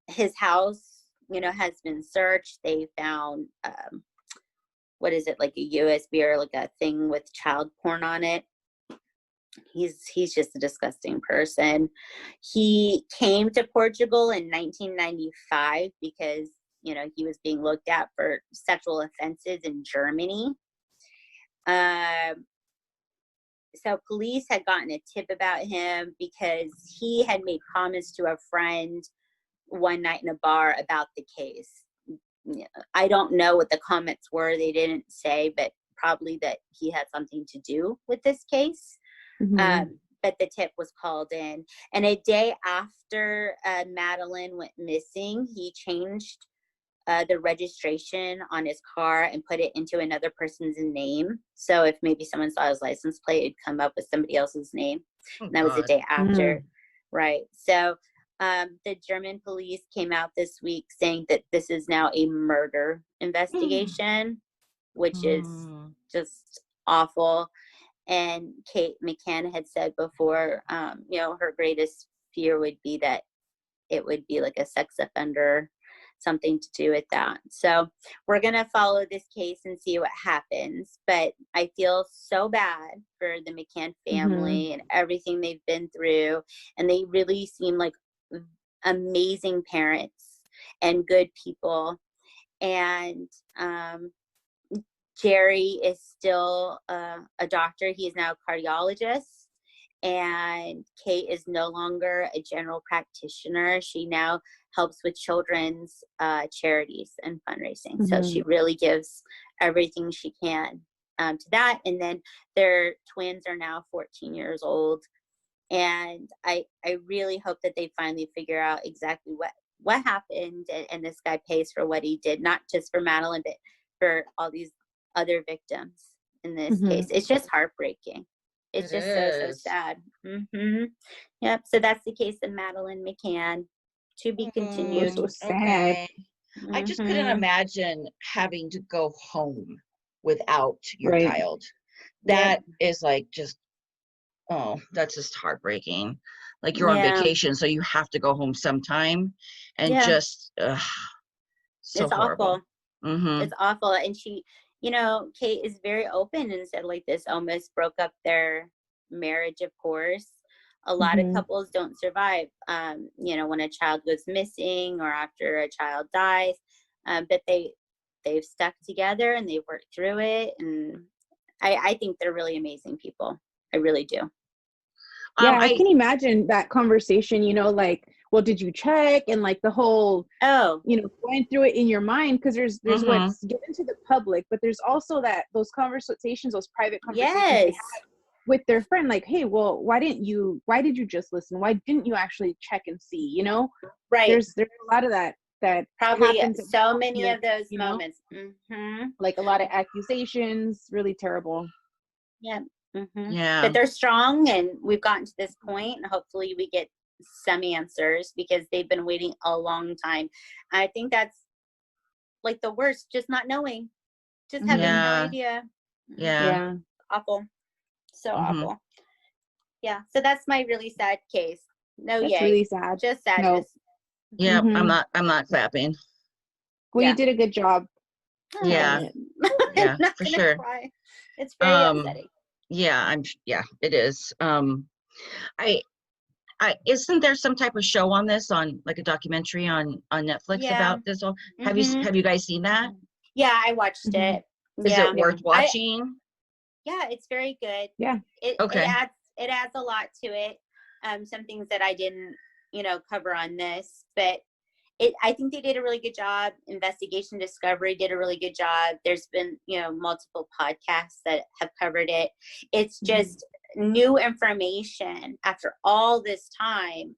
His house, you know, has been searched. They found, what is it, like a USB or like a thing with child porn on it. He's just a disgusting person. He came to Portugal in 1995 because, you know, he was being looked at for sexual offenses in Germany. So police had gotten a tip about him because he had made comments to a friend one night in a bar about the case. I don't know what the comments were. They didn't say, but probably that he had something to do with this case. But the tip was called in. And a day after Madeline went missing, he changed the registration on his car and put it into another person's name. So if maybe someone saw his license plate, it'd come up with somebody else's name. And that was the day after. Right. So The German police came out this week saying that this is now a murder investigation, which is just awful. And Kate McCann had said before, her greatest fear would be that it would be like a sex offender, something to do with that. So we're going to follow this case and see what happens. But I feel so bad for the McCann family and everything they've been through. And they really seem like amazing parents and good people. And Jerry is still a doctor. He is now a cardiologist. And Kate is no longer a general practitioner. She now helps with children's charities and fundraising. So she really gives everything she can to that. And then their twins are now 14 years old. And I really hope that they finally figure out exactly what happened, and this guy pays for what he did, not just for Madeline, but for all these other victims in this case. It's just heartbreaking. It's just so sad. Yep. So that's the case of Madeline McCann. To be continued. So sad. Okay. I just couldn't imagine having to go home without your child. That is like just, that's just heartbreaking. Like you're on vacation, so you have to go home sometime, and just so it's horrible. Awful. It's awful. And she, Kate is very open and said like this almost broke up their marriage, of course. A lot of couples don't survive, when a child goes missing or after a child dies, but they've stuck together and they've worked through it. And I think they're really amazing people. I really do. Yeah, I can imagine that conversation, like, well, did you check? And like the whole, going through it in your mind, because there's what's given to the public, but there's also those conversations, those private conversations they have with their friend, like, hey, well, why did you just listen? Why didn't you actually check and see, Right. There's a lot of that probably so many of those moments. Like a lot of accusations, really terrible. Yeah. But they're strong, and we've gotten to this point, and hopefully we get some answers, because they've been waiting a long time. I think that's like the worst, just not knowing, just having no idea. Awful. So awful. Yeah. So that's my really sad case. That's really sad. Just sadness. Yeah, I'm not clapping. Well, you did a good job. Yeah. Yeah, for sure. Cry. It's very upsetting. Yeah, it is. I isn't there some type of show on this, on like a documentary on Netflix about this all? Have you guys seen that? Yeah, I watched it. Is it worth watching? Yeah, it's very good. Yeah. It adds a lot to it. Some things that I didn't, cover on this, but I think they did a really good job. Investigation Discovery did a really good job. There's been, multiple podcasts that have covered it. It's just new information after all this time.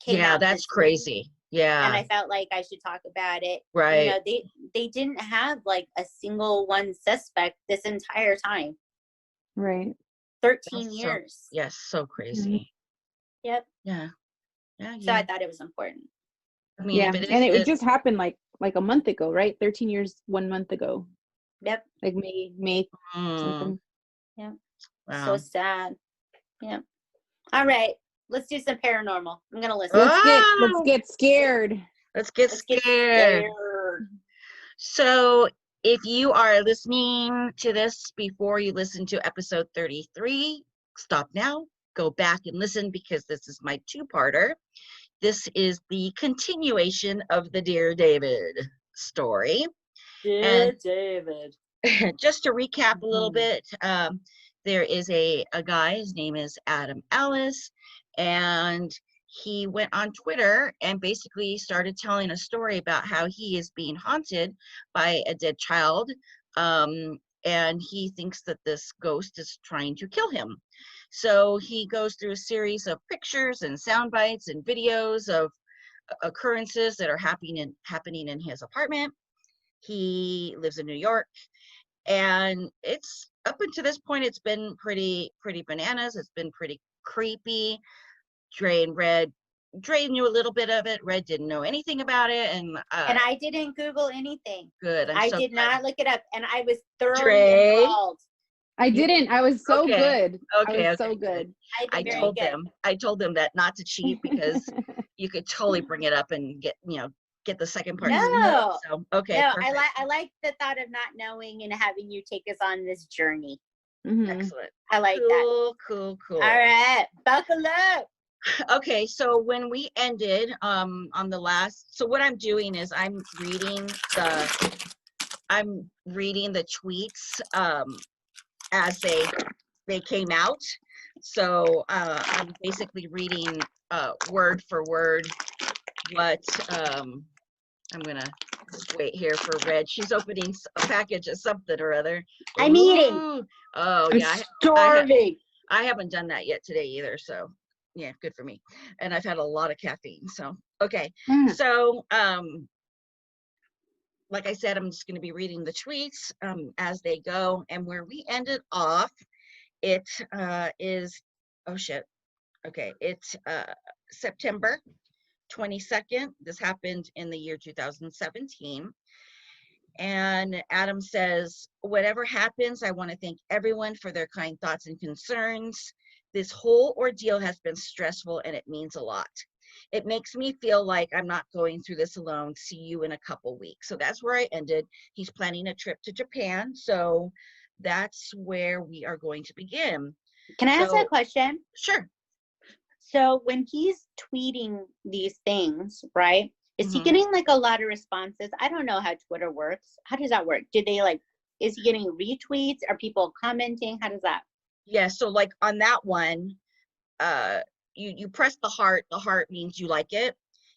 That's crazy. Yeah. And I felt like I should talk about it. Right. They didn't have like a single one suspect this entire time. Right. 13 years. Yes. So crazy. Yep. Yeah. So I thought it was important. I mean, it just happened like a month ago, right? 13 years, 1 month ago. Yep. Like May something. Yeah. Wow. So sad. Yeah. All right. Let's do some paranormal. I'm gonna listen. Let's get scared. Let's get scared. So if you are listening to this before you listen to episode 33, stop now, go back and listen, because this is my two-parter. This is the continuation of the Dear David story. Dear David. Just to recap a little bit, there is a guy, his name is Adam Ellis, and he went on Twitter and basically started telling a story about how he is being haunted by a dead child, and he thinks that this ghost is trying to kill him. So he goes through a series of pictures and sound bites and videos of occurrences that are happening in his apartment. He lives in New York, and it's up until this point, it's been pretty bananas. It's been pretty creepy. Dre and Red Dre knew a little bit of it. Red didn't know anything about it, and I didn't Google anything. Good. I did not look it up, and I was thoroughly Dre? enthralled. I didn't. I was so good. Okay. I was so good. I told them that not to cheat because you could totally bring it up and get the second part. No. So, okay. No, perfect. I like the thought of not knowing and having you take us on this journey. Excellent. I like that. Cool. All right, buckle up. Okay, so when we ended on the last, so what I'm doing is I'm reading the tweets as they came out. So I'm basically reading word for word what I'm gonna wait here for Red. She's opening a package of something or other. I'm eating. Oh yeah, I'm starving. I haven't done that yet today either, so yeah, good for me. And I've had a lot of caffeine, so okay. So like I said, I'm just going to be reading the tweets as they go. And where we ended off, it is, oh shit, okay, it's September 22nd. This happened in the year 2017. And Adam says, whatever happens, I want to thank everyone for their kind thoughts and concerns. This whole ordeal has been stressful and it means a lot. It makes me feel like I'm not going through this alone. See you in a couple weeks. So that's where I ended. He's planning a trip to Japan. So that's where we are going to begin. Can I ask a question? Sure. So when he's tweeting these things, right? Is he getting like a lot of responses? I don't know how Twitter works. How does that work? Do they is he getting retweets? Are people commenting? How does that? Yeah, so like on that one, you press the heart. The heart means you like it.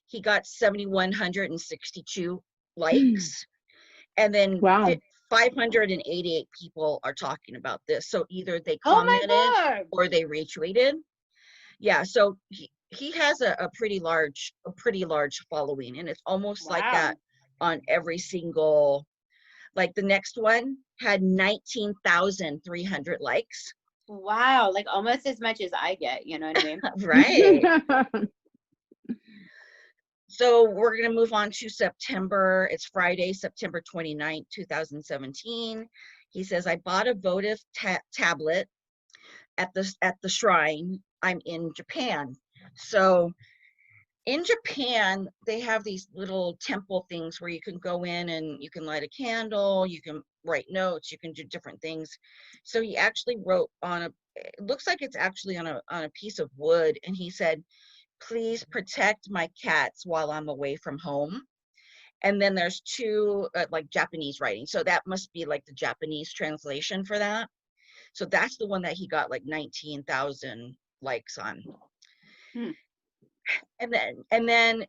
He got 7,162 likes. And then 588 people are talking about this. So either they commented or they retweeted. Yeah, so he has a pretty large following, and it's almost like that on every single, like the next one had 19,300 likes. Wow, like almost as much as I get, you know what I mean? Right. So we're going to move on to September. It's Friday, September 29th, 2017. He says, I bought a votive tablet at the shrine. I'm in Japan. So in Japan, they have these little temple things where you can go in and you can light a candle, you can write notes, you can do different things. So he actually wrote on it looks like it's actually on a piece of wood, and he said, please protect my cats while I'm away from home. And then there's two like Japanese writing. So that must be like the Japanese translation for that. So that's the one that he got like 19,000 likes on. And then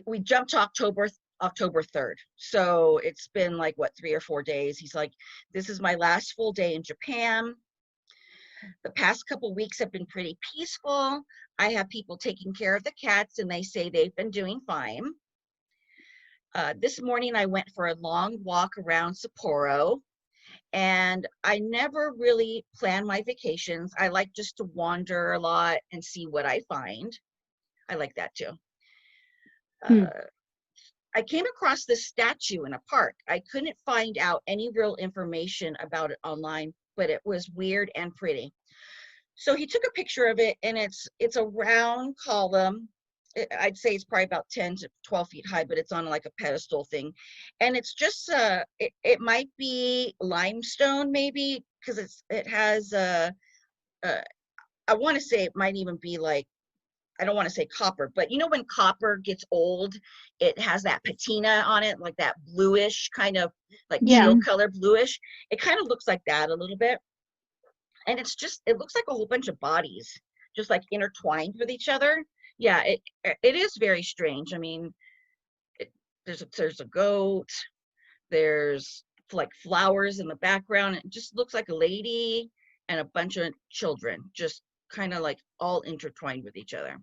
we jumped to October 3rd. So it's been like, what, 3 or 4 days. He's like, this is my last full day in Japan. The past couple weeks have been pretty peaceful. I have people taking care of the cats, and they say they've been doing fine. This morning, I went for a long walk around Sapporo, and I never really plan my vacations. I like just to wander a lot and see what I find. I like that too. I came across this statue in a park. I couldn't find out any real information about it online, but it was weird and pretty. So he took a picture of it, and it's a round column. I'd say it's probably about 10 to 12 feet high, but it's on like a pedestal thing. And it's just, it might be limestone maybe, because it has, I want to say it might even be like, I don't want to say copper, but you know when copper gets old, it has that patina on it, like that bluish kind of like teal color bluish. It kind of looks like that a little bit. And it looks like a whole bunch of bodies just like intertwined with each other. Yeah, it is very strange. I mean, there's a goat, there's like flowers in the background. It just looks like a lady and a bunch of children, just kind of like all intertwined with each other.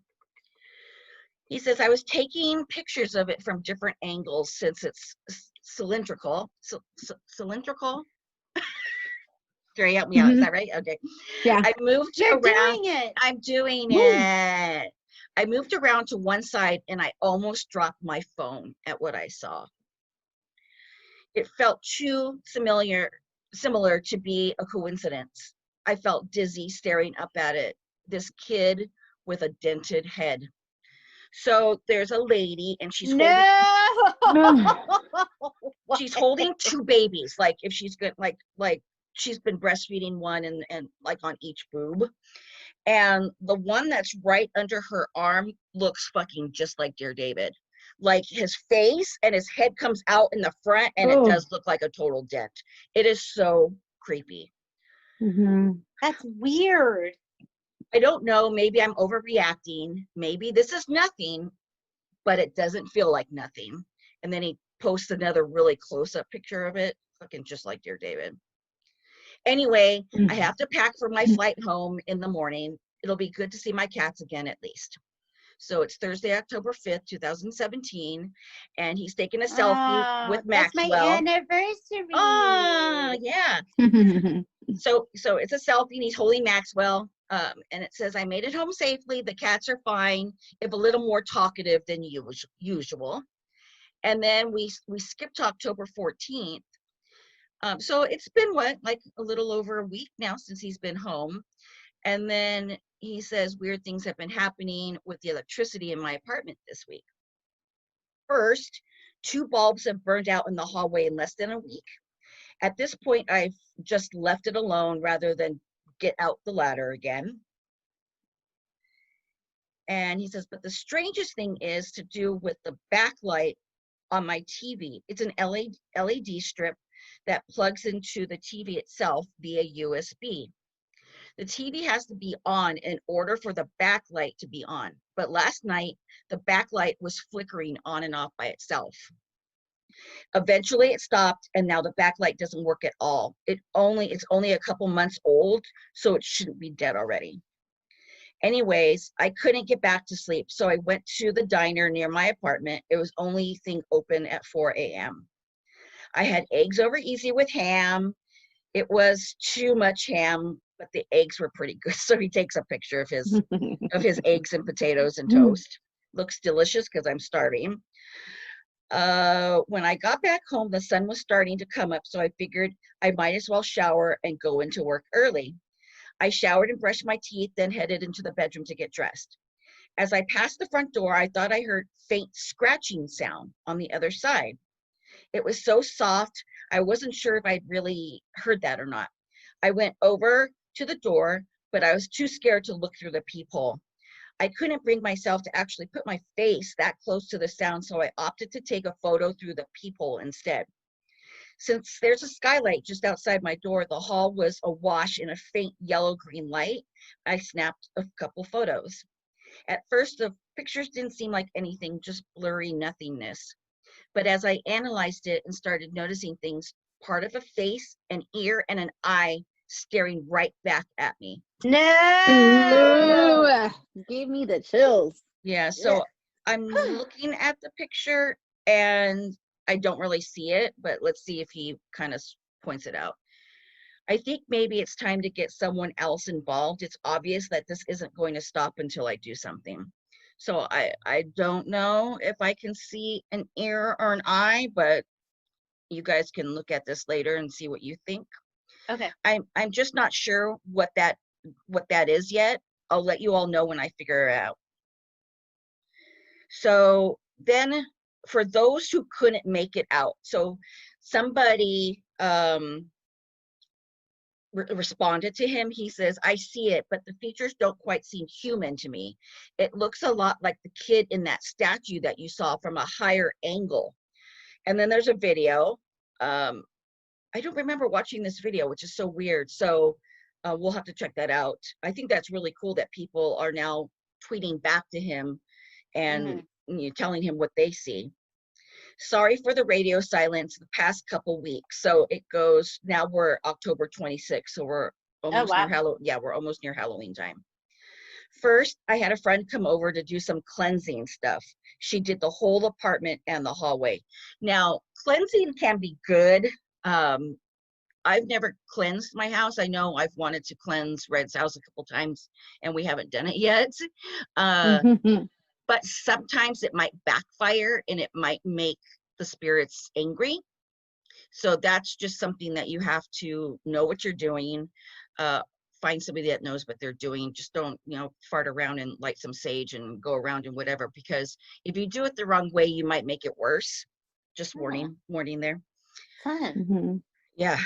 He says, I was taking pictures of it from different angles since it's cylindrical. Cylindrical? Jerry, help me out. Is that right? Okay. Yeah. I moved around. Doing it. I'm doing it. I moved around to one side and I almost dropped my phone at what I saw. It felt too similar to be a coincidence. I felt dizzy staring up at it. This kid with a dented head. So there's a lady and she's holding two babies, like if she's good, like she's been breastfeeding one and like on each boob. And the one that's right under her arm looks fucking just like Dear David. Like his face and his head comes out in the front and it does look like a total dent. It is so creepy. That's weird. I don't know, maybe I'm overreacting. Maybe this is nothing, but it doesn't feel like nothing. And then he posts another really close-up picture of it, looking just like Dear David. Anyway, I have to pack for my flight home in the morning. It'll be good to see my cats again at least. So it's Thursday, October 5th, 2017, and he's taking a selfie with Maxwell. That's my anniversary. Oh, yeah. So it's a selfie and he's holding Maxwell. And it says, I made it home safely. The cats are fine, if a little more talkative than usual. And then we skipped October 14th. So it's been like a little over a week now since he's been home. And then he says weird things have been happening with the electricity in my apartment this week. First, 2 bulbs have burned out in the hallway in less than a week. At this point, I've just left it alone rather than get out the ladder again. And he says, but the strangest thing is to do with the backlight on my TV. It's an LED strip that plugs into the TV itself via USB. The TV has to be on in order for the backlight to be on. But last night, the backlight was flickering on and off by itself. Eventually it stopped, and now the backlight doesn't work at all. It's only a couple months old, so it shouldn't be dead already. Anyways, I couldn't get back to sleep, so I went to the diner near my apartment. It was only thing open at 4 a.m. I had eggs over easy with ham. It was too much ham, but the eggs were pretty good. So he takes a picture of his eggs and potatoes and toast. Looks delicious because I'm starving. When I got back home, the sun was starting to come up, so I figured I might as well shower and go into work early. I showered and brushed my teeth, then headed into the bedroom to get dressed. As I passed the front door, I thought I heard faint scratching sound on the other side. It was so soft, I wasn't sure if I'd really heard that or not. I went over to the door, but I was too scared to look through the peephole. I couldn't bring myself to actually put my face that close to the sound, so I opted to take a photo through the peephole instead. Since there's a skylight just outside my door, the hall was awash in a faint yellow-green light. I snapped a couple photos. At first, the pictures didn't seem like anything, just blurry nothingness. But as I analyzed it and started noticing things, part of a face, an ear, and an eye staring right back at me. No! Gave me the chills. Yeah, so I'm looking at the picture and I don't really see it, but let's see if he kind of points it out. I think maybe it's time to get someone else involved. It's obvious that this isn't going to stop until I do something. So I don't know if I can see an ear or an eye, but you guys can look at this later and see what you think. Okay. I'm just not sure what that is yet. I'll let you all know when I figure it out. So then for those who couldn't make it out, so somebody responded to him. He says, I see it, but the features don't quite seem human to me. It looks a lot like the kid in that statue that you saw from a higher angle. And then there's a video. I don't remember watching this video, which is so weird. So we'll have to check that out. I think that's really cool that people are now tweeting back to him and telling him what they see. Sorry for the radio silence the past couple weeks. So it goes, now we're October 26th. So we're almost near Halloween. Yeah, we're almost near Halloween time. First, I had a friend come over to do some cleansing stuff. She did the whole apartment and the hallway. Now, cleansing can be good. I've never cleansed my house. I know I've wanted to cleanse Red's house a couple times and we haven't done it yet. But sometimes it might backfire and it might make the spirits angry. So that's just something that you have to know what you're doing. Find somebody that knows what they're doing. Just don't, fart around and light some sage and go around and whatever, because if you do it the wrong way, you might make it worse. Just warning there. Fun. Yeah.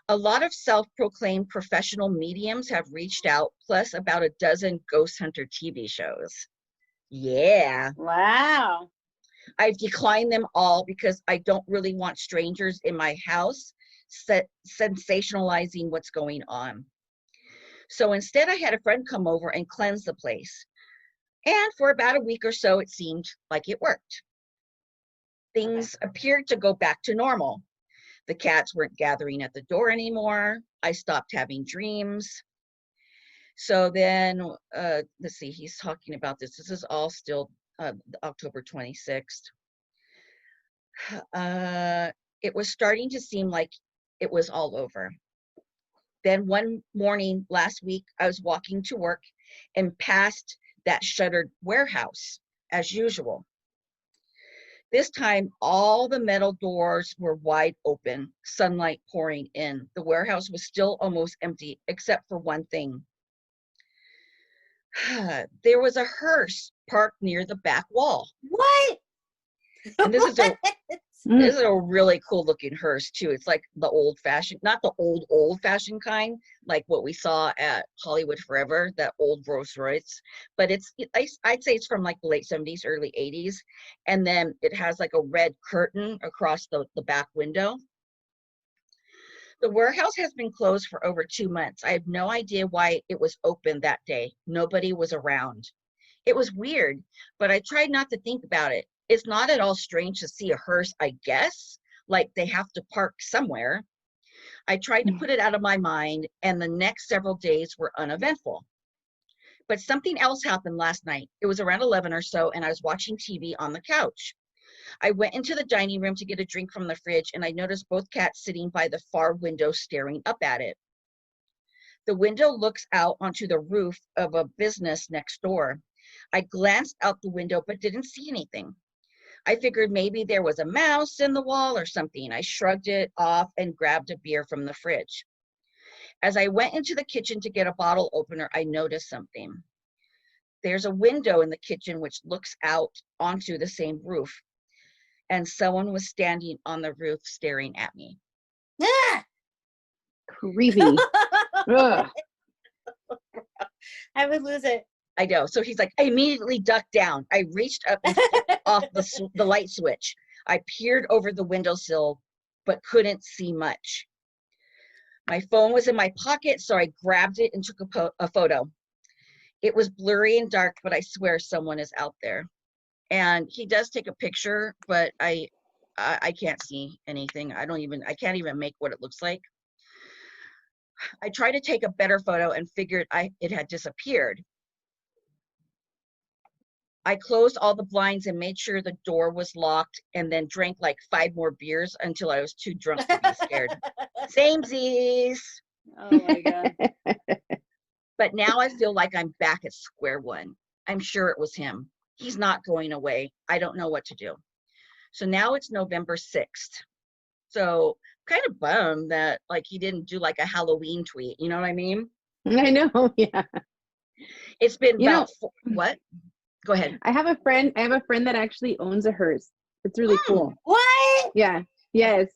A lot of self-proclaimed professional mediums have reached out, plus about a dozen ghost hunter TV shows. Yeah. Wow. I've declined them all because I don't really want strangers in my house sensationalizing what's going on. So instead, I had a friend come over and cleanse the place. And for about a week or so, it seemed like it worked. Things appeared to go back to normal. The cats weren't gathering at the door anymore. I stopped having dreams. So then, let's see, he's talking about this. This is all still October 26th. It was starting to seem like it was all over. Then one morning last week, I was walking to work and passed that shuttered warehouse as usual. This time, all the metal doors were wide open, sunlight pouring in. The warehouse was still almost empty, except for one thing. There was a hearse parked near the back wall. What? And this is a really cool looking hearse too. It's like the old fashioned, not the old fashioned kind, like what we saw at Hollywood Forever, that old Rolls Royce, but I'd say it's from like the late 70s, early 80s. And then it has like a red curtain across the back window. The warehouse has been closed for over 2 months. I have no idea why it was open that day. Nobody was around. It was weird, but I tried not to think about it. It's not at all strange to see a hearse, I guess, like they have to park somewhere. I tried to put it out of my mind, and the next several days were uneventful. But something else happened last night. It was around 11 or so, and I was watching TV on the couch. I went into the dining room to get a drink from the fridge, and I noticed both cats sitting by the far window staring up at it. The window looks out onto the roof of a business next door. I glanced out the window but didn't see anything. I figured maybe there was a mouse in the wall or something. I shrugged it off and grabbed a beer from the fridge. As I went into the kitchen to get a bottle opener, I noticed something. There's a window in the kitchen which looks out onto the same roof, and someone was standing on the roof staring at me. Ah! Creepy. Ugh. I would lose it. I know. So he's like, I immediately ducked down. I reached up and off the light switch. I peered over the windowsill, but couldn't see much. My phone was in my pocket, so I grabbed it and took a photo. It was blurry and dark, but I swear someone is out there. And he does take a picture, but I can't see anything. I can't even make what it looks like. I tried to take a better photo and figured it had disappeared. I closed all the blinds and made sure the door was locked, and then drank like 5 more beers until I was too drunk to be scared. Samesies. Oh my God. But now I feel like I'm back at square one. I'm sure it was him. He's not going away. I don't know what to do. So now it's November 6th. So kind of bummed that like he didn't do like a Halloween tweet. You know what I mean? I know. Yeah. It's been what? Go ahead. I have a friend that actually owns a hearse. It's really cool. What? Yeah. Yes.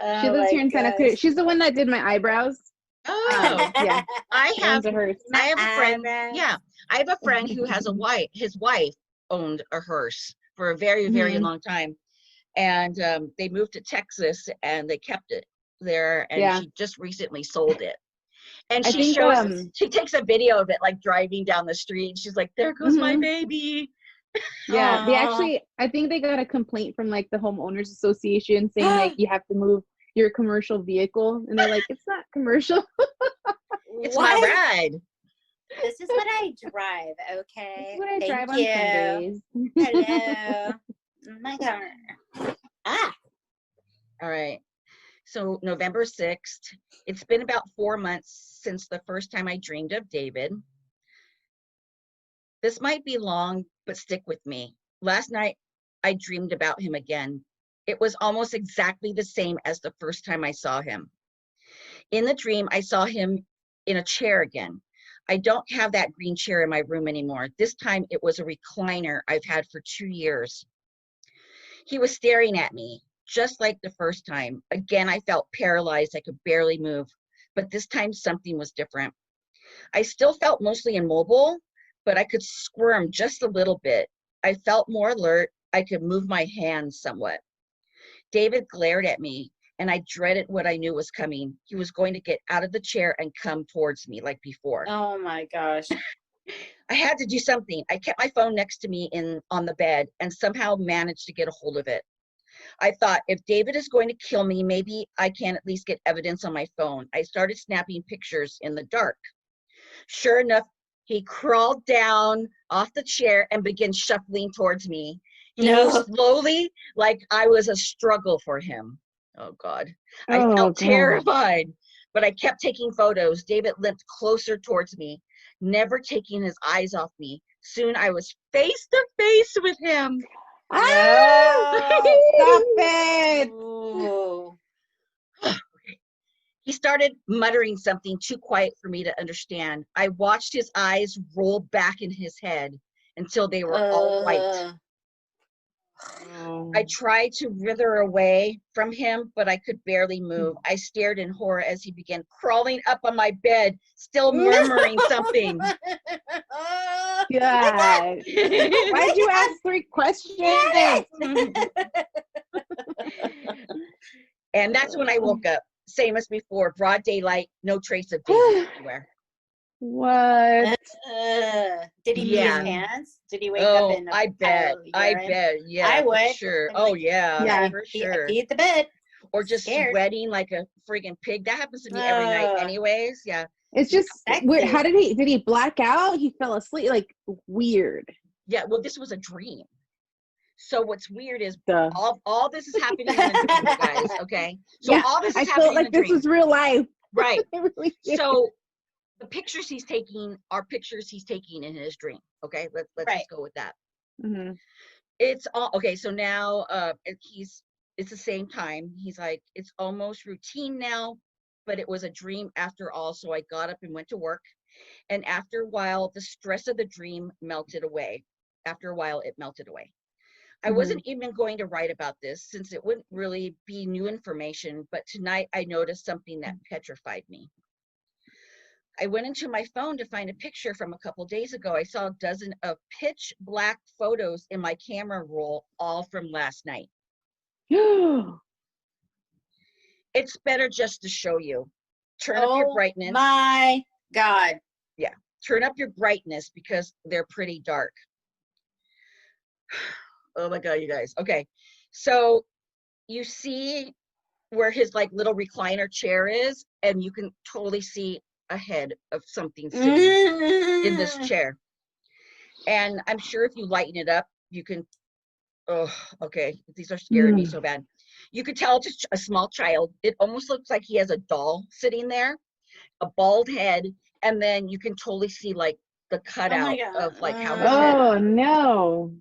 Oh, she lives here in Santa Cruz. She's the one that did my eyebrows. Oh, yeah. I have a friend. Eyebrows. Yeah. I have a friend who has his wife owned a hearse for a very, very long time. And they moved to Texas and they kept it there. And she just recently sold it. And she takes a video of it, like driving down the street. She's like, there goes my baby. Yeah. They actually, I think they got a complaint from like the homeowners association saying like you have to move your commercial vehicle. And they're like, it's not commercial. It's my ride. This is what I drive, okay? This is what I drive you. on Sundays. Hello. Oh my God. Ah. All right. So November 6th, it's been about 4 months since the first time I dreamed of David. This might be long, but stick with me. Last night, I dreamed about him again. It was almost exactly the same as the first time I saw him. In the dream, I saw him in a chair again. I don't have that green chair in my room anymore. This time it was a recliner I've had for 2 years. He was staring at me, just like the first time. Again, I felt paralyzed. I could barely move, but this time something was different. I still felt mostly immobile, but I could squirm just a little bit. I felt more alert. I could move my hands somewhat. David glared at me, and I dreaded what I knew was coming. He was going to get out of the chair and come towards me like before. Oh my gosh. I had to do something. I kept my phone next to me on the bed and somehow managed to get a hold of it. I thought, if David is going to kill me, maybe I can at least get evidence on my phone. I started snapping pictures in the dark. Sure enough, he crawled down off the chair and began shuffling towards me. He moved slowly, like I was a struggle for him. Oh, God. I felt terrified, but I kept taking photos. David limped closer towards me, never taking his eyes off me. Soon I was face to face with him. No. Stop it. Ooh. He started muttering something too quiet for me to understand. I watched his eyes roll back in his head until they were all white. I tried to writhe away from him, but I could barely move. I stared in horror as he began crawling up on my bed, still murmuring something. God. Why'd you ask 3 questions? And that's when I woke up. Same as before, broad daylight, no trace of David anywhere. What? Did he pee his pants? Did he wake up in a I bet. Yeah, I would. Sure. I'm like, yeah, for sure. Pee at the bed. Or just sweating like a friggin' pig. That happens to me every night anyways. Yeah. It's just weird. How did he black out? He fell asleep, like weird. Yeah, well, this was a dream. So what's weird is all this is happening in the dream, guys. Okay. So all this is happening felt like in the this dream. was real life. Right. Really So the pictures he's taking are pictures he's taking in his dream. Okay. Let's just go with that. Mm-hmm. It's all okay. So now it's the same time. He's like, it's almost routine now, but it was a dream after all. So I got up and went to work. And after a while, the stress of the dream melted away. After a while, it melted away. I wasn't even going to write about this since it wouldn't really be new information, but tonight I noticed something that petrified me. I went into my phone to find a picture from a couple days ago. I saw a dozen of pitch black photos in my camera roll, all from last night. It's better just to show you. Turn up your brightness. My God. Yeah, turn up your brightness because they're pretty dark. Oh my God, you guys. Okay. So you see where his like little recliner chair is, and you can totally see a head of something sitting in this chair. And I'm sure if you lighten it up, you can, okay. These are scaring me so bad. You could tell it's a small child. It almost looks like he has a doll sitting there, a bald head. And then you can totally see like the cutout of like how his head. Oh no.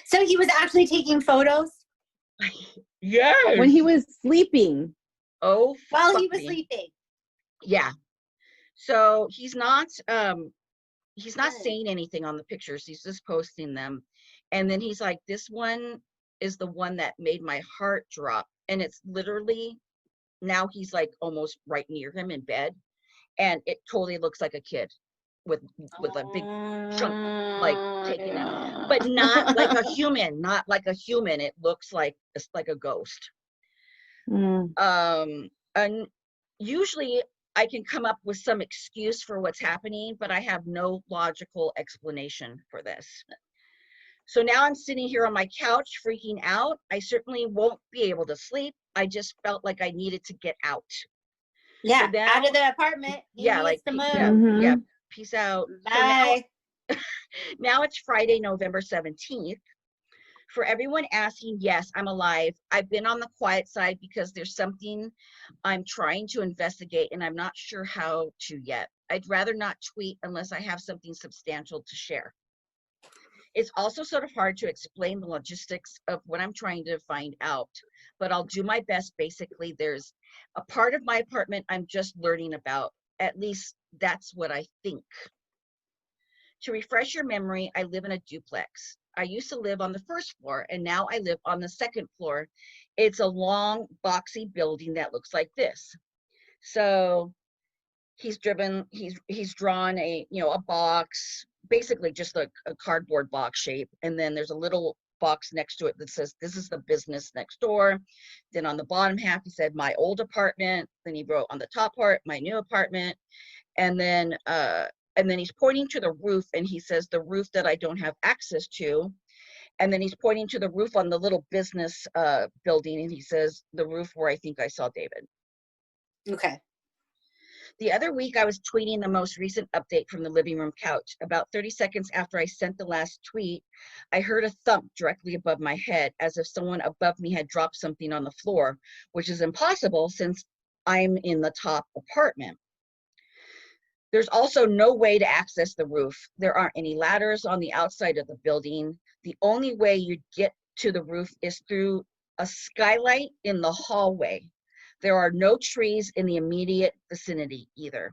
So he was actually taking photos? Yes. When he was sleeping. Oh, while he was sleeping. Yeah. So he's not saying anything on the pictures. He's just posting them. And then he's like, this one is the one that made my heart drop. And it's literally, now he's like almost right near him in bed. And it totally looks like a kid with a big chunk like taking it, but not like a human, not like a human. It looks like it's like a ghost. And usually I can come up with some excuse for what's happening, but I have no logical explanation for this. So now I'm sitting here on my couch freaking out. I certainly won't be able to sleep. I just felt like I needed to get out. Yeah, so out of the apartment. He needs to move. Yeah, peace out. Bye. So now it's Friday, November 17th. For everyone asking, yes, I'm alive. I've been on the quiet side because there's something I'm trying to investigate and I'm not sure how to yet. I'd rather not tweet unless I have something substantial to share. It's also sort of hard to explain the logistics of what I'm trying to find out, but I'll do my best. Basically, there's a part of my apartment I'm just learning about. At least that's what I think. To refresh your memory, I live in a duplex. I used to live on the first floor and now I live on the second floor. It's a long, boxy building that looks like this. So he's drawn a box, basically just a cardboard box shape, and then there's a little box next to it that says this is the business next door. Then on the bottom half he said my old apartment, then he wrote on the top part my new apartment, and then he's pointing to the roof and he says the roof that I don't have access to, and then he's pointing to the roof on the little business building and he says the roof where I think I saw David. Okay. The other week, I was tweeting the most recent update from the living room couch. About 30 seconds after I sent the last tweet, I heard a thump directly above my head, as if someone above me had dropped something on the floor, which is impossible since I'm in the top apartment. There's also no way to access the roof. There aren't any ladders on the outside of the building. The only way you'd get to the roof is through a skylight in the hallway. There are no trees in the immediate vicinity either.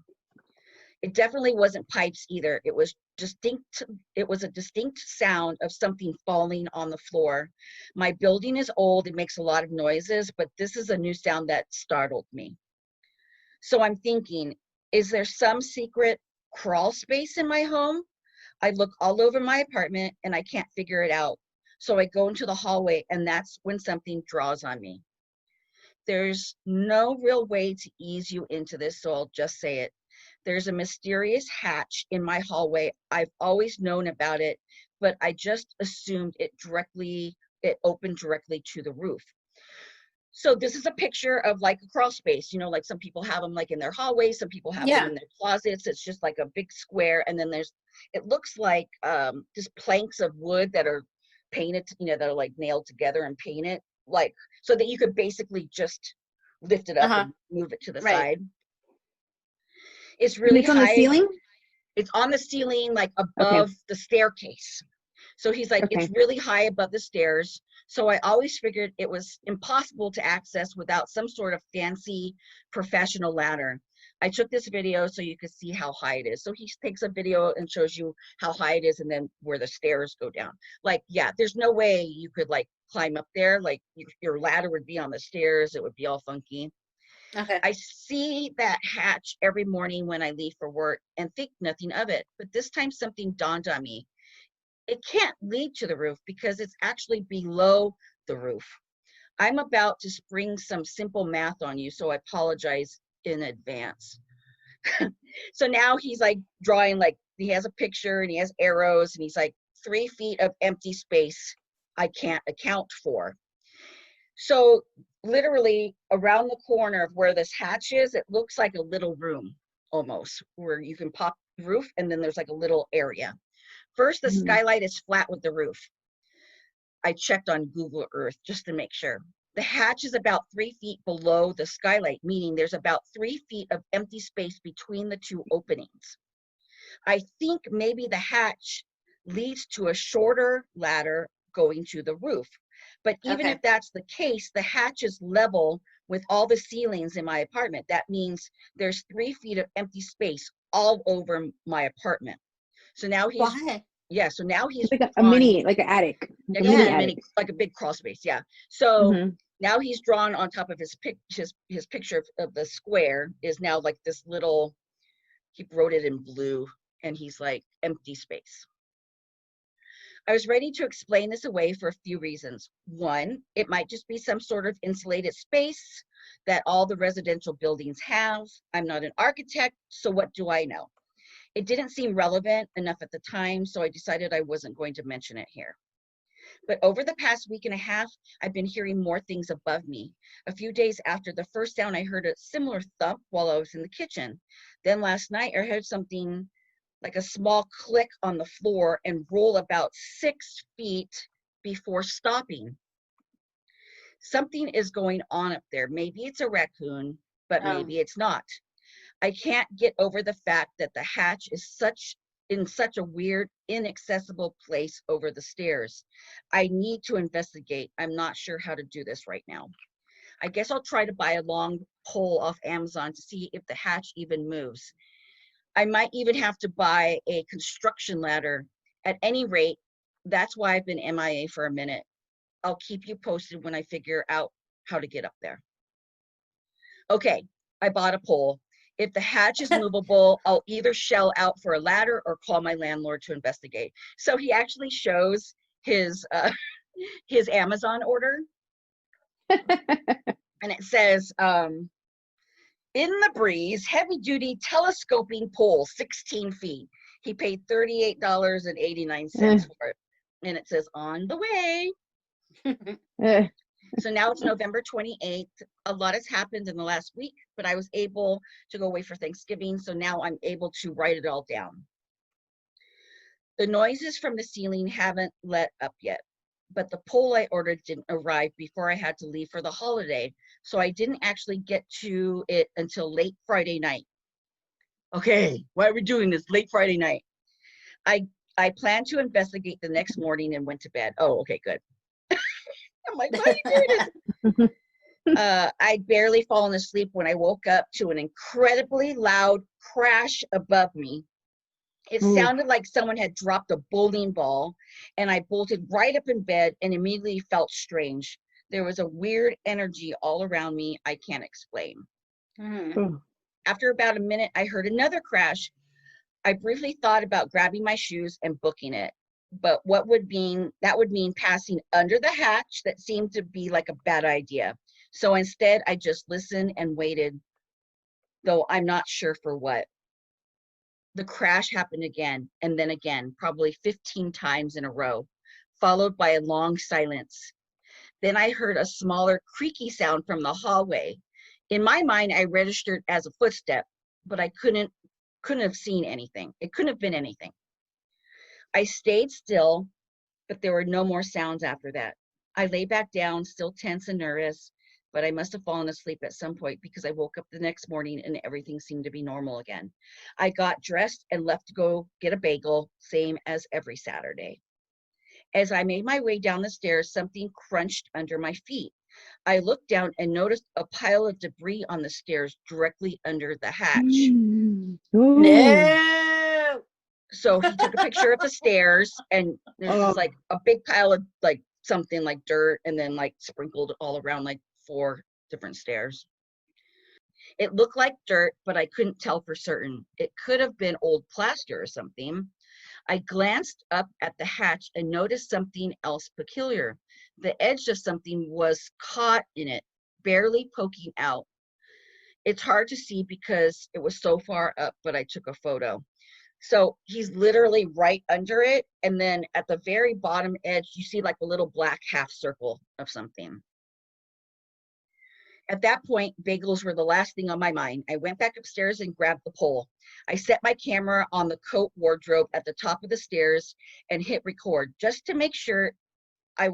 It definitely wasn't pipes either. It was a distinct sound of something falling on the floor. My building is old, it makes a lot of noises, but this is a new sound that startled me. So I'm thinking, is there some secret crawl space in my home? I look all over my apartment and I can't figure it out. So I go into the hallway and that's when something draws on me. There's no real way to ease you into this, so I'll just say it. There's a mysterious hatch in my hallway. I've always known about it, but I just assumed it opened directly to the roof. So this is a picture of like a crawl space, like some people have them like in their hallways, some people have them in their closets. It's just like a big square, and then it looks like just planks of wood that are painted, that are like nailed together and painted, like so that you could basically just lift it up and move it to the side. It's really high. On the ceiling? It's on the ceiling, like above the staircase. So he's like, it's really high above the stairs. So I always figured it was impossible to access without some sort of fancy professional ladder. I took this video so you could see how high it is. So he takes a video and shows you how high it is and then where the stairs go down. Like, yeah, there's no way you could like climb up there. Like your ladder would be on the stairs. It would be all funky. Okay. I see that hatch every morning when I leave for work and think nothing of it. But this time something dawned on me. It can't lead to the roof because it's actually below the roof. I'm about to spring some simple math on you, so I apologize in advance. So now he's like drawing, like he has a picture and he has arrows and he's like 3 feet of empty space I can't account for. So literally around the corner of where this hatch is, it looks like a little room almost where you can pop the roof and then there's like a little area. First, the skylight is flat with the roof. I checked on Google Earth just to make sure. The hatch is about 3 feet below the skylight, meaning there's about 3 feet of empty space between the two openings. I think maybe the hatch leads to a shorter ladder going to the roof. But even if that's the case, the hatch is level with all the ceilings in my apartment. That means there's 3 feet of empty space all over my apartment. So now he's so now he's like a mini, like an attic. Like a big crawl space. Yeah. So now he's drawn on top of his picture of the square is now like this little, he wrote it in blue and he's like empty space. I was ready to explain this away for a few reasons. One, it might just be some sort of insulated space that all the residential buildings have. I'm not an architect, so what do I know? It didn't seem relevant enough at the time, so I decided I wasn't going to mention it here. But over the past week and a half, I've been hearing more things above me. A few days after the first sound, I heard a similar thump while I was in the kitchen. Then last night, I heard something like a small click on the floor and roll about 6 feet before stopping. Something is going on up there. Maybe it's a raccoon, but maybe it's not. I can't get over the fact that the hatch is in such a weird, inaccessible place over the stairs. I need to investigate. I'm not sure how to do this right now. I guess I'll try to buy a long pole off Amazon to see if the hatch even moves. I might even have to buy a construction ladder. At any rate, that's why I've been MIA for a minute. I'll keep you posted when I figure out how to get up there. Okay, I bought a pole. If the hatch is movable, I'll either shell out for a ladder or call my landlord to investigate. So he actually shows his Amazon order. And it says, in the breeze, heavy duty telescoping pole, 16 feet. He paid $38.89 for it. And it says, on the way. So now it's November 28th. A lot has happened in the last week, but I was able to go away for Thanksgiving. So now I'm able to write it all down. The noises from the ceiling haven't let up yet, but the pole I ordered didn't arrive before I had to leave for the holiday. So I didn't actually get to it until late Friday night. Okay, why are we doing this late Friday night? I planned to investigate the next morning and went to bed. Oh, okay, good. I'm like, why are you doing this? I'd barely fallen asleep when I woke up to an incredibly loud crash above me. It sounded like someone had dropped a bowling ball, and I bolted right up in bed and immediately felt strange. There was a weird energy all around me I can't explain. After about a minute, I heard another crash. I briefly thought about grabbing my shoes and booking it, but that would mean passing under the hatch. That seemed to be like a bad idea. So instead, I just listened and waited, though I'm not sure for what. The crash happened again, and then again, probably 15 times in a row, followed by a long silence. Then I heard a smaller creaky sound from the hallway. In my mind, I registered as a footstep, but I couldn't have seen anything. It couldn't have been anything. I stayed still, but there were no more sounds after that. I lay back down, still tense and nervous, but I must have fallen asleep at some point because I woke up the next morning and everything seemed to be normal again. I got dressed and left to go get a bagel, same as every Saturday. As I made my way down the stairs, something crunched under my feet. I looked down and noticed a pile of debris on the stairs directly under the hatch. No! So he took a picture of the stairs, and there's just like a big pile of like something like dirt, and then like sprinkled all around like 4 different stairs. It looked like dirt, but I couldn't tell for certain. It could have been old plaster or something. I glanced up at the hatch and noticed something else peculiar. The edge of something was caught in it, barely poking out. It's hard to see because it was so far up, but I took a photo. So he's literally right under it. And then at the very bottom edge, you see like a little black half circle of something. At that point, bagels were the last thing on my mind. I went back upstairs and grabbed the pole. I set my camera on the coat wardrobe at the top of the stairs and hit record just to make sure it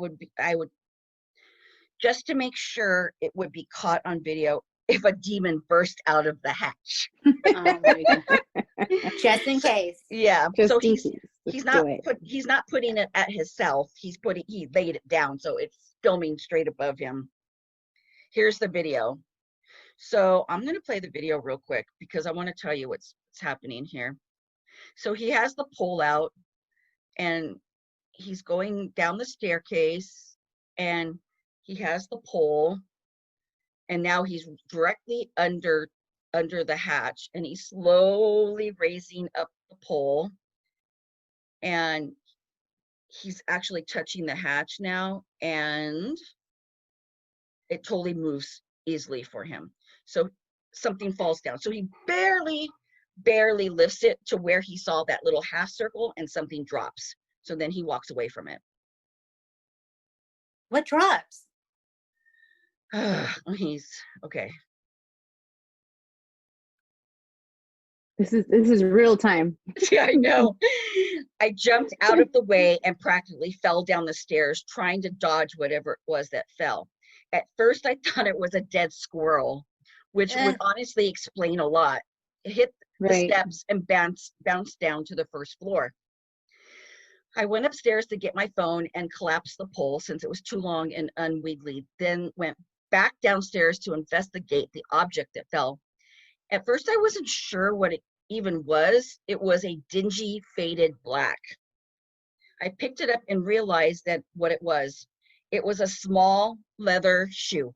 would be caught on video if a demon burst out of the hatch. Oh my God. Just in case. Yeah. So he's not putting it at himself. He laid it down, so it's filming straight above him. Here's the video. So I'm going to play the video real quick because I want to tell you what's happening here. So he has the pole out and he's going down the staircase and he has the pole, and now he's directly under the hatch, and he's slowly raising up the pole, and he's actually touching the hatch now, and it totally moves easily for him. So something falls down. So he barely lifts it to where he saw that little half circle, and something drops. So then he walks away from it. What drops? He's okay. This is real time. Yeah, I know. I jumped out of the way and practically fell down the stairs trying to dodge whatever it was that fell. At first, I thought it was a dead squirrel, which would honestly explain a lot. It hit the steps and bounced down to the first floor. I went upstairs to get my phone and collapsed the pole since it was too long and unwieldy, then went back downstairs to investigate the object that fell. At first, I wasn't sure what it even was. It was a dingy, faded black. I picked it up and realized that what it was a small leather shoe.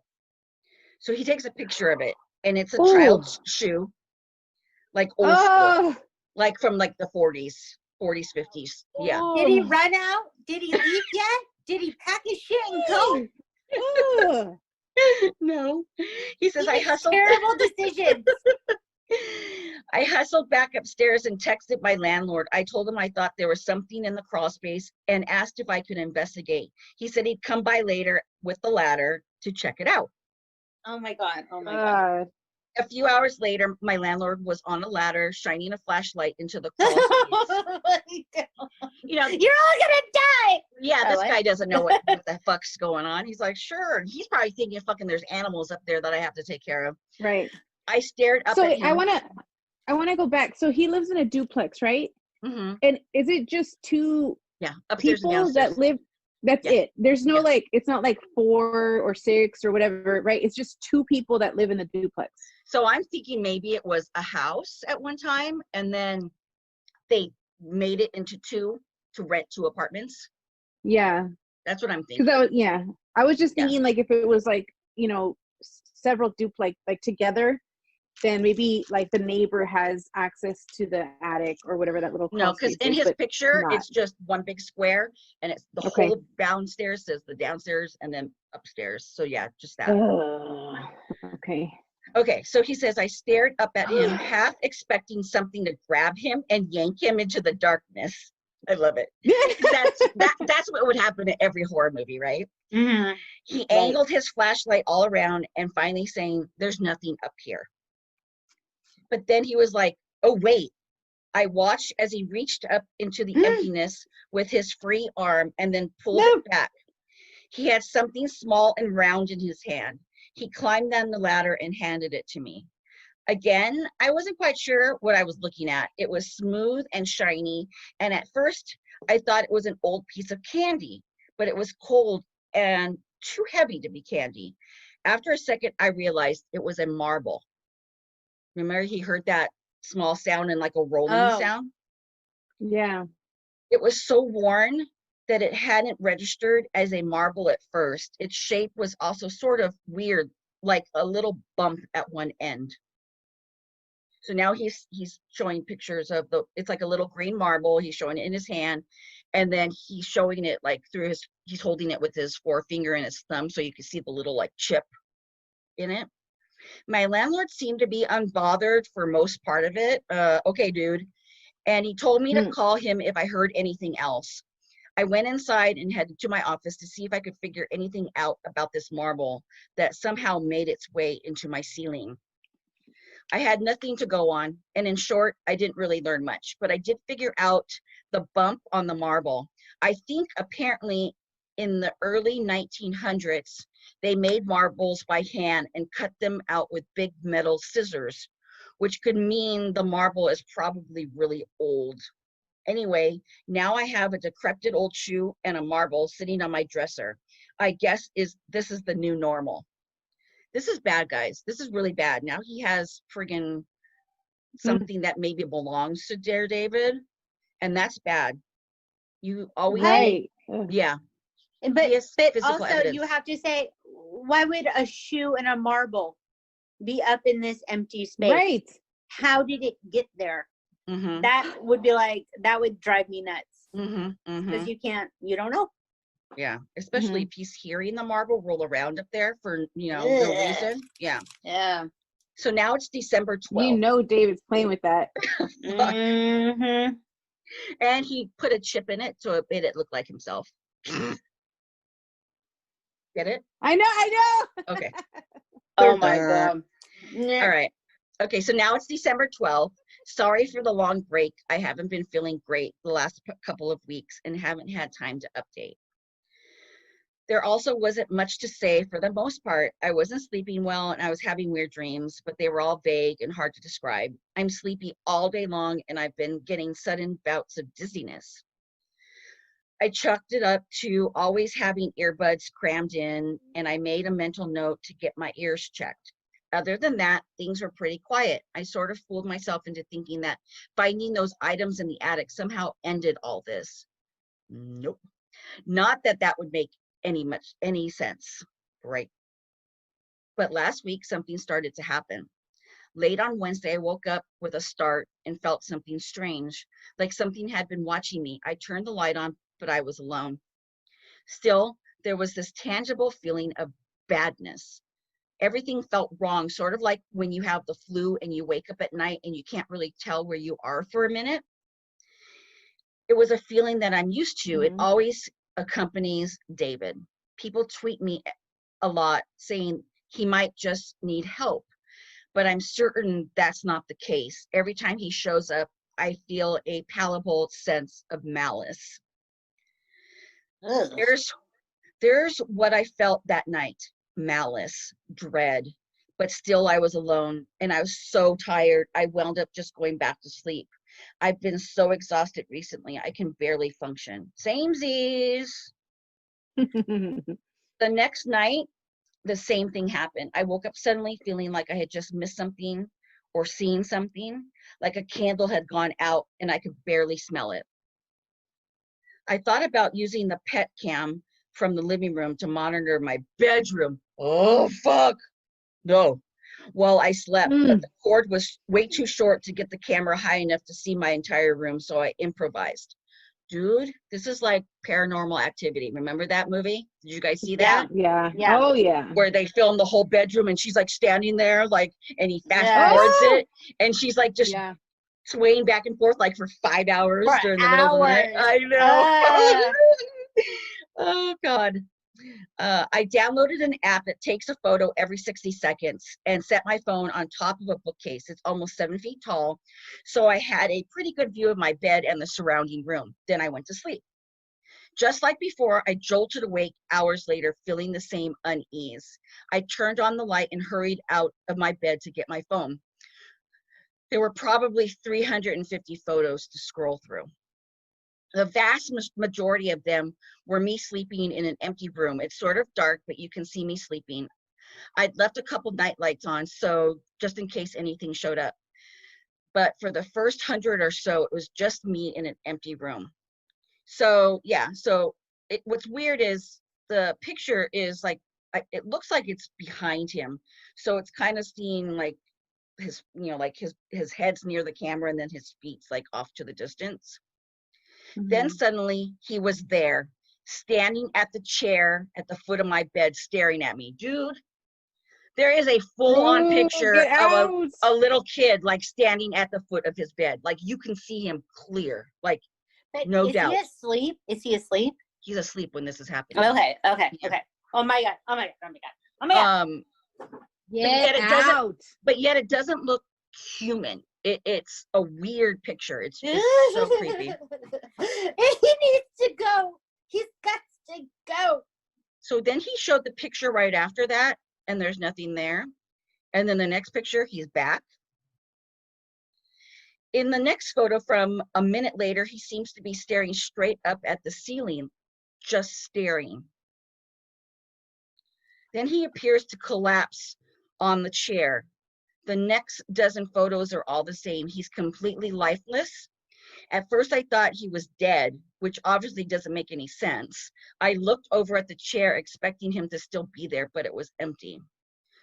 So he takes a picture of it, and it's a child's shoe, like old school, like from like the 40s, 50s. Yeah. Did he run out? Did he leave yet? Did he pack his shit and go? No. He says, I hustled. Terrible decisions. I hustled back upstairs and texted my landlord. I told him I thought there was something in the crawl space and asked if I could investigate. He said he'd come by later with the ladder to check it out. Oh my God. Oh my God. A few hours later, my landlord was on a ladder shining a flashlight into the crawl space. You know, you're all gonna die. Yeah, this guy doesn't know what the fuck's going on. He's like, sure. He's probably thinking, fucking, there's animals up there that I have to take care of. Right. I stared up at him. I wanna go back. So he lives in a duplex, right? Mm-hmm. And is it just two upstairs people that live? That's it. There's no like, it's not like 4 or 6 or whatever, right? It's just 2 people that live in the duplex. So I'm thinking maybe it was a house at one time, and then they made it into 2 to rent 2 apartments. Yeah. That's what I'm thinking. Because I was just thinking like if it was like, you know, several duplex like together, then maybe like the neighbor has access to the attic or whatever that little. No, because in his picture, it's just one big square, and it's the whole downstairs says the downstairs and then upstairs. So yeah, just that. Okay. Okay, so he says, I stared up at him, half expecting something to grab him and yank him into the darkness. I love it. That's what would happen in every horror movie, right? Mm-hmm. He angled his flashlight all around and finally saying, there's nothing up here. But then he was like, oh, wait. I watched as he reached up into the emptiness with his free arm and then pulled it back. He had something small and round in his hand. He climbed down the ladder and handed it to me. Again, I wasn't quite sure what I was looking at. It was smooth and shiny, and at first I thought it was an old piece of candy, but it was cold and too heavy to be candy. After a second, I realized it was a marble. Remember, he heard that small sound and like a rolling sound? Yeah. It was so worn that it hadn't registered as a marble at first. Its shape was also sort of weird, like a little bump at one end. So now he's showing pictures of it's like a little green marble. He's showing it in his hand, and then he's showing it like he's holding it with his forefinger and his thumb, so you can see the little like chip in it. My landlord seemed to be unbothered for most part of it. Okay, dude. And he told me to call him if I heard anything else. I went inside and headed to my office to see if I could figure anything out about this marble that somehow made its way into my ceiling. I had nothing to go on, and in short, I didn't really learn much, but I did figure out the bump on the marble. I think apparently in the early 1900s, they made marbles by hand and cut them out with big metal scissors, which could mean the marble is probably really old. Anyway, now I have a decrepit old shoe and a marble sitting on my dresser. I guess this is the new normal. This is bad, guys. This is really bad. Now he has friggin' something that maybe belongs to David, and that's bad. You always, yeah. But also evidence. You have to say, why would a shoe and a marble be up in this empty space? Right. How did it get there? Mm-hmm. That would drive me nuts. Because you don't know. Yeah, especially if he's hearing the marble roll around up there for no reason. Yeah. Yeah. So now it's December 12th. You know David's playing with that. Mm-hmm. And he put a chip in it so it made it look like himself. Get it? I know. Okay. Oh my God. All right. Okay, so now it's December 12th. Sorry for the long break. I haven't been feeling great the last couple of weeks and haven't had time to update. There also wasn't much to say for the most part. I wasn't sleeping well and I was having weird dreams, but they were all vague and hard to describe. I'm sleepy all day long and I've been getting sudden bouts of dizziness. I chalked it up to always having earbuds crammed in, and I made a mental note to get my ears checked. Other than that, things were pretty quiet. I sort of fooled myself into thinking that finding those items in the attic somehow ended all this. Nope. Not that that would make any sense, right? But last week, something started to happen. Late on Wednesday, I woke up with a start and felt something strange, like something had been watching me. I turned the light on, but I was alone. Still, there was this tangible feeling of badness. Everything felt wrong, sort of like when you have the flu and you wake up at night and you can't really tell where you are for a minute. It was a feeling that I'm used to. It always accompanies David. People tweet me a lot saying he might just need help, but I'm certain that's not the case. Every time he shows up, I feel a palpable sense of malice. There's what I felt that night: malice, dread, but still I was alone and I was so tired. I wound up just going back to sleep. I've been so exhausted recently, I can barely function. Samesies. The next night, the same thing happened. I woke up suddenly feeling like I had just missed something or seen something, like a candle had gone out and I could barely smell it. I thought about using the pet cam from the living room to monitor my bedroom. Oh, fuck. No. While I slept, but the cord was way too short to get the camera high enough to see my entire room, so I improvised. Dude, this is like Paranormal Activity. Remember that movie? Did you guys see that? Yeah. Oh, yeah. Where they film the whole bedroom and she's like standing there, like, and he fast forwards it, and she's like just swaying back and forth like for 5 hours during the middle of the night. I know. Oh, God. I downloaded an app that takes a photo every 60 seconds and set my phone on top of a bookcase. It's almost 7 feet tall, so I had a pretty good view of my bed and the surrounding room. Then I went to sleep. Just like before, I jolted awake hours later, feeling the same unease. I turned on the light and hurried out of my bed to get my phone. There were probably 350 photos to scroll through. The vast majority of them were me sleeping in an empty room. It's sort of dark, but you can see me sleeping. I'd left a couple night lights on, so just in case anything showed up. But for the first 100 or so, it was just me in an empty room. So yeah, what's weird is the picture is like, it looks like it's behind him. So it's kind of seeing like his, like his head's near the camera and then his feet's like off to the distance. Then suddenly he was there, standing at the chair at the foot of my bed, staring at me. Dude, there is a full-on picture of a little kid like standing at the foot of his bed. Like you can see him clear, like no doubt. Is he asleep? Is he asleep? He's asleep when this is happening. Okay. Oh my God. But yet it doesn't look human. It's a weird picture. It's so creepy. He needs to go. He's got to go. So then he showed the picture right after that, and there's nothing there. And then the next picture, he's back. In the next photo from a minute later, he seems to be staring straight up at the ceiling, just staring. Then he appears to collapse on the chair. The next dozen photos are all the same. He's completely lifeless. At first, I thought he was dead, which obviously doesn't make any sense. I looked over at the chair, expecting him to still be there, but it was empty.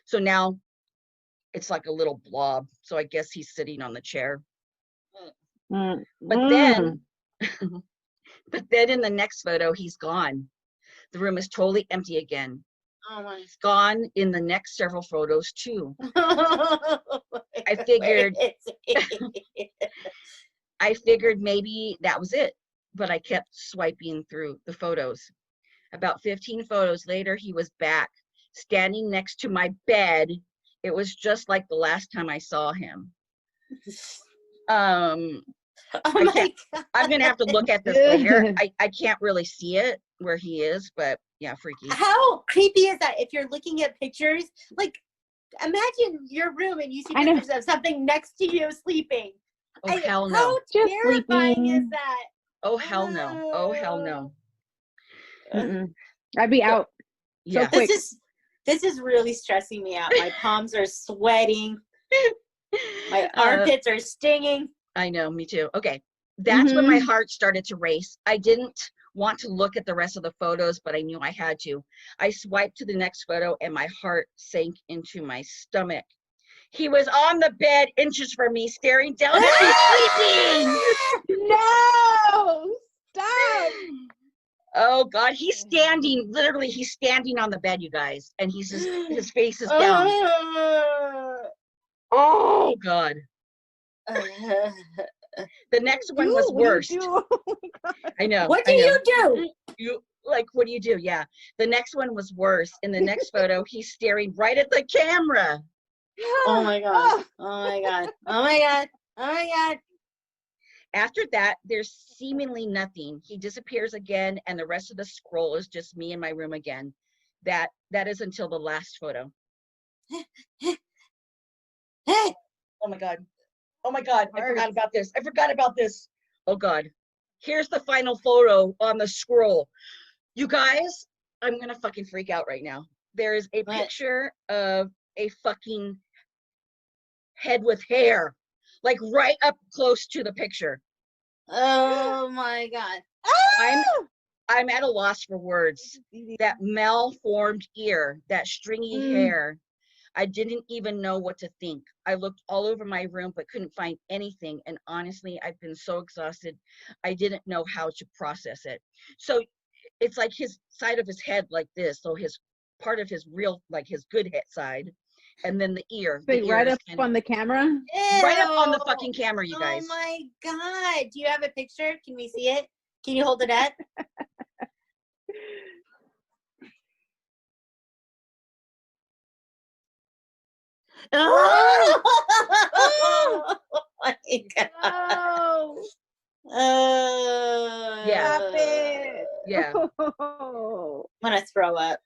So now it's like a little blob. So I guess he's sitting on the chair. But then in the next photo, he's gone. The room is totally empty again. He's gone in the next several photos too. I figured maybe that was it, but I kept swiping through the photos. About 15 photos later, he was back, standing next to my bed. It was just like the last time I saw him. Um, Oh my God. I'm gonna have to look at this later. I can't really see it where he is, but yeah, freaky. How creepy is that? If you're looking at pictures, like imagine your room and you see pictures of something next to you sleeping. Oh hell no! How Just terrifying sleeping. is that? Oh hell no! Oh hell no! I'd be out. Yeah. So quick. This is really stressing me out. My palms are sweating. My armpits are stinging. I know, me too. Okay. That's when my heart started to race. I didn't want to look at the rest of the photos, but I knew I had to. I swiped to the next photo and my heart sank into my stomach. He was on the bed, inches from me, staring down at me, sleeping. No! Stop! Oh God, he's standing, literally, he's standing on the bed, you guys, and he's just, his face is down. Oh God. The next one was worse. Oh my God. I know. What do you do? You like, what do you do? Yeah. The next one was worse. In the next photo, he's staring right at the camera. Oh my God. Oh my God. Oh my God. Oh my God. After that, there's seemingly nothing. He disappears again, and the rest of the scroll is just me in my room again. That is until the last photo. Oh my God. Oh my God. I forgot about this. I forgot about this. Oh God. Here's the final photo on the scroll. You guys, I'm gonna fucking freak out right now. There is a picture of a fucking head with hair, like right up close to the picture. Oh my God. I'm at a loss for words. That malformed ear, that stringy hair. I didn't even know what to think. I looked all over my room but couldn't find anything. And honestly, I've been so exhausted, I didn't know how to process it. So it's like his side of his head like this. So his part of his real, like his good head side. And then the ear. So right up on the camera? Right up on the fucking camera, you guys. Oh my God. Do you have a picture? Can we see it? Can you hold it up? Oh, oh my God. Oh. Yeah. Stop it. Yeah. Oh. I'm gonna throw up.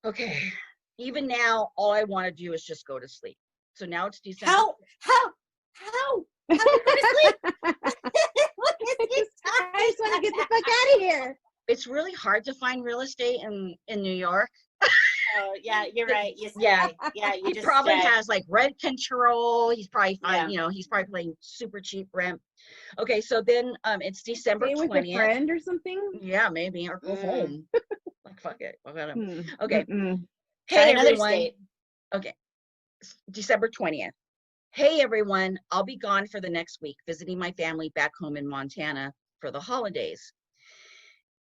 Okay. Even now, all I want to do is just go to sleep. So now it's December. How do you go to sleep? I just want to get the fuck out of here. It's really hard to find real estate in New York. Oh yeah, you're right. Yeah. You He probably has like rent control. He's probably fine. You know, he's probably paying super cheap rent. Okay, so then it's December 20th. With a friend or something? Yeah, maybe, or go home. Like fuck it. Okay. Hey everyone. State. Okay. December 20th. Hey everyone, I'll be gone for the next week visiting my family back home in Montana for the holidays.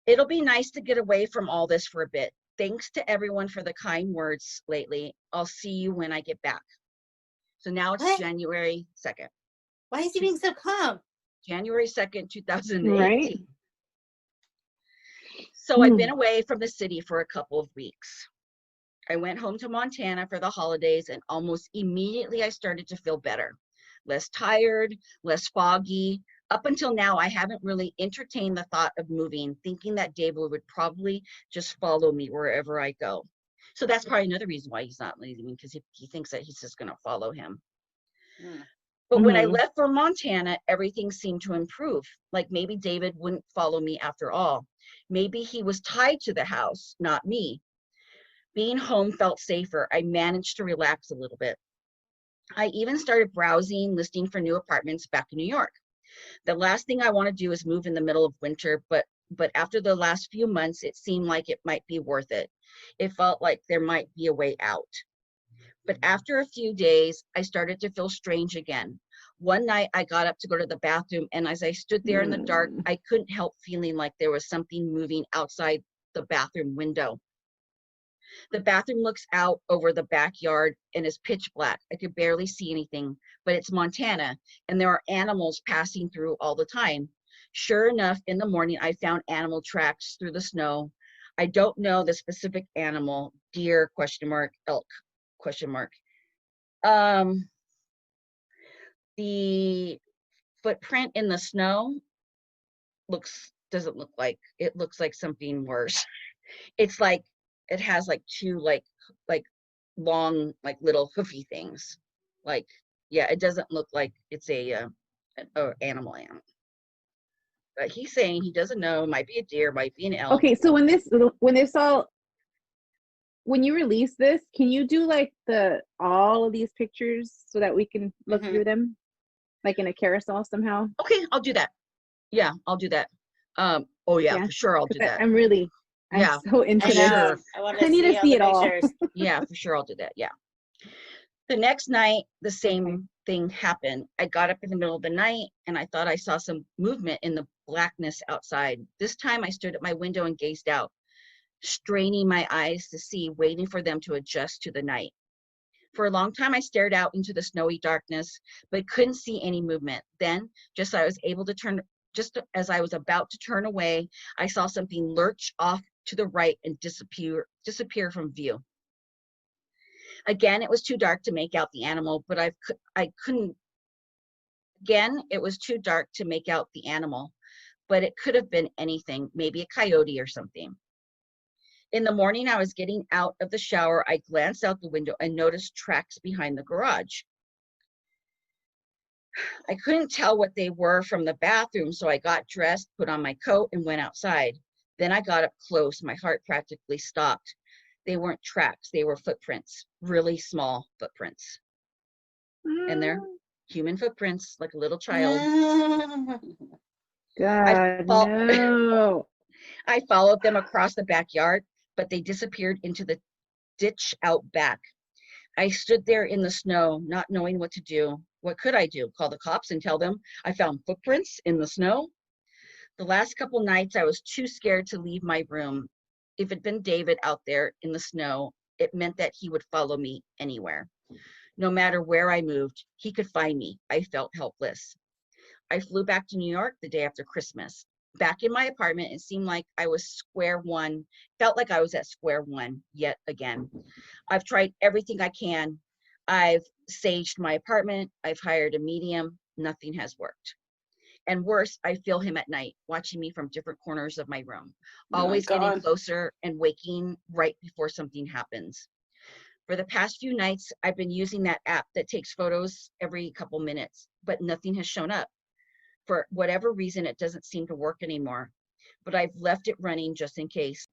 It'll be nice to get away from all this for a bit. Thanks to everyone for the kind words lately. I'll see you when I get back. So now it's January 2nd. Why is he being so calm? January 2nd, 2018. Right. So I've been away from the city for a couple of weeks. I went home to Montana for the holidays and almost immediately I started to feel better. Less tired, less foggy. Up until now, I haven't really entertained the thought of moving, thinking that David would probably just follow me wherever I go. So that's probably another reason why he's not leaving, because he thinks that he's just going to follow him. But when I left for Montana, everything seemed to improve. Like maybe David wouldn't follow me after all. Maybe he was tied to the house, not me. Being home felt safer. I managed to relax a little bit. I even started browsing, listing for new apartments back in New York. The last thing I want to do is move in the middle of winter, but after the last few months, it seemed like it might be worth it. It felt like there might be a way out. But after a few days, I started to feel strange again. One night I got up to go to the bathroom, and as I stood there in the dark, I couldn't help feeling like there was something moving outside the bathroom window. The bathroom looks out over the backyard and is pitch black. I could barely see anything, but it's Montana and there are animals passing through all the time. Sure enough, in the morning, I found animal tracks through the snow. I don't know the specific animal, deer, elk, The footprint in the snow doesn't look like, it looks like something worse. It's like, it has like two like long, like little hoofy things. Like, yeah, it doesn't look like it's a animal. But he's saying he doesn't know, might be a deer, might be an elk. Okay, so when you release this, can you do like all of these pictures so that we can look through them, like in a carousel somehow? Okay, I'll do that. Yeah, I'll do that. Oh yeah, for sure I'll do that. I'm so into this. Sure. I need to see it all. Yeah, for sure I'll do that. Yeah. The next night, the same thing happened. I got up in the middle of the night and I thought I saw some movement in the blackness outside. This time I stood at my window and gazed out, straining my eyes to see, waiting for them to adjust to the night. For a long time, I stared out into the snowy darkness, but couldn't see any movement. Then, just as I was about to turn away, I saw something lurch off to the right and disappear from view. Again, it was too dark to make out the animal, but I couldn't. Again, it was too dark to make out the animal, but it could have been anything, maybe a coyote or something. In the morning, I was getting out of the shower. I glanced out the window and noticed tracks behind the garage. I couldn't tell what they were from the bathroom, so I got dressed, put on my coat, and went outside. Then I got up close. My heart practically stopped. They weren't tracks. They were footprints, really small footprints. And they're human footprints, like a little child. God, no. I followed them across the backyard, but they disappeared into the ditch out back. I stood there in the snow, not knowing what to do. What could I do? Call the cops and tell them I found footprints in the snow? The last couple nights, I was too scared to leave my room. If it'd been David out there in the snow, it meant that he would follow me anywhere. No matter where I moved, he could find me. I felt helpless. I flew back to New York the day after Christmas. Back in my apartment, it seemed like I was square one, felt like I was at square one yet again. I've tried everything I can. I've saged my apartment. I've hired a medium. Nothing has worked. And worse, I feel him at night, watching me from different corners of my room, always getting closer and waking right before something happens. For the past few nights, I've been using that app that takes photos every couple minutes, but nothing has shown up. For whatever reason, it doesn't seem to work anymore, but I've left it running just in case.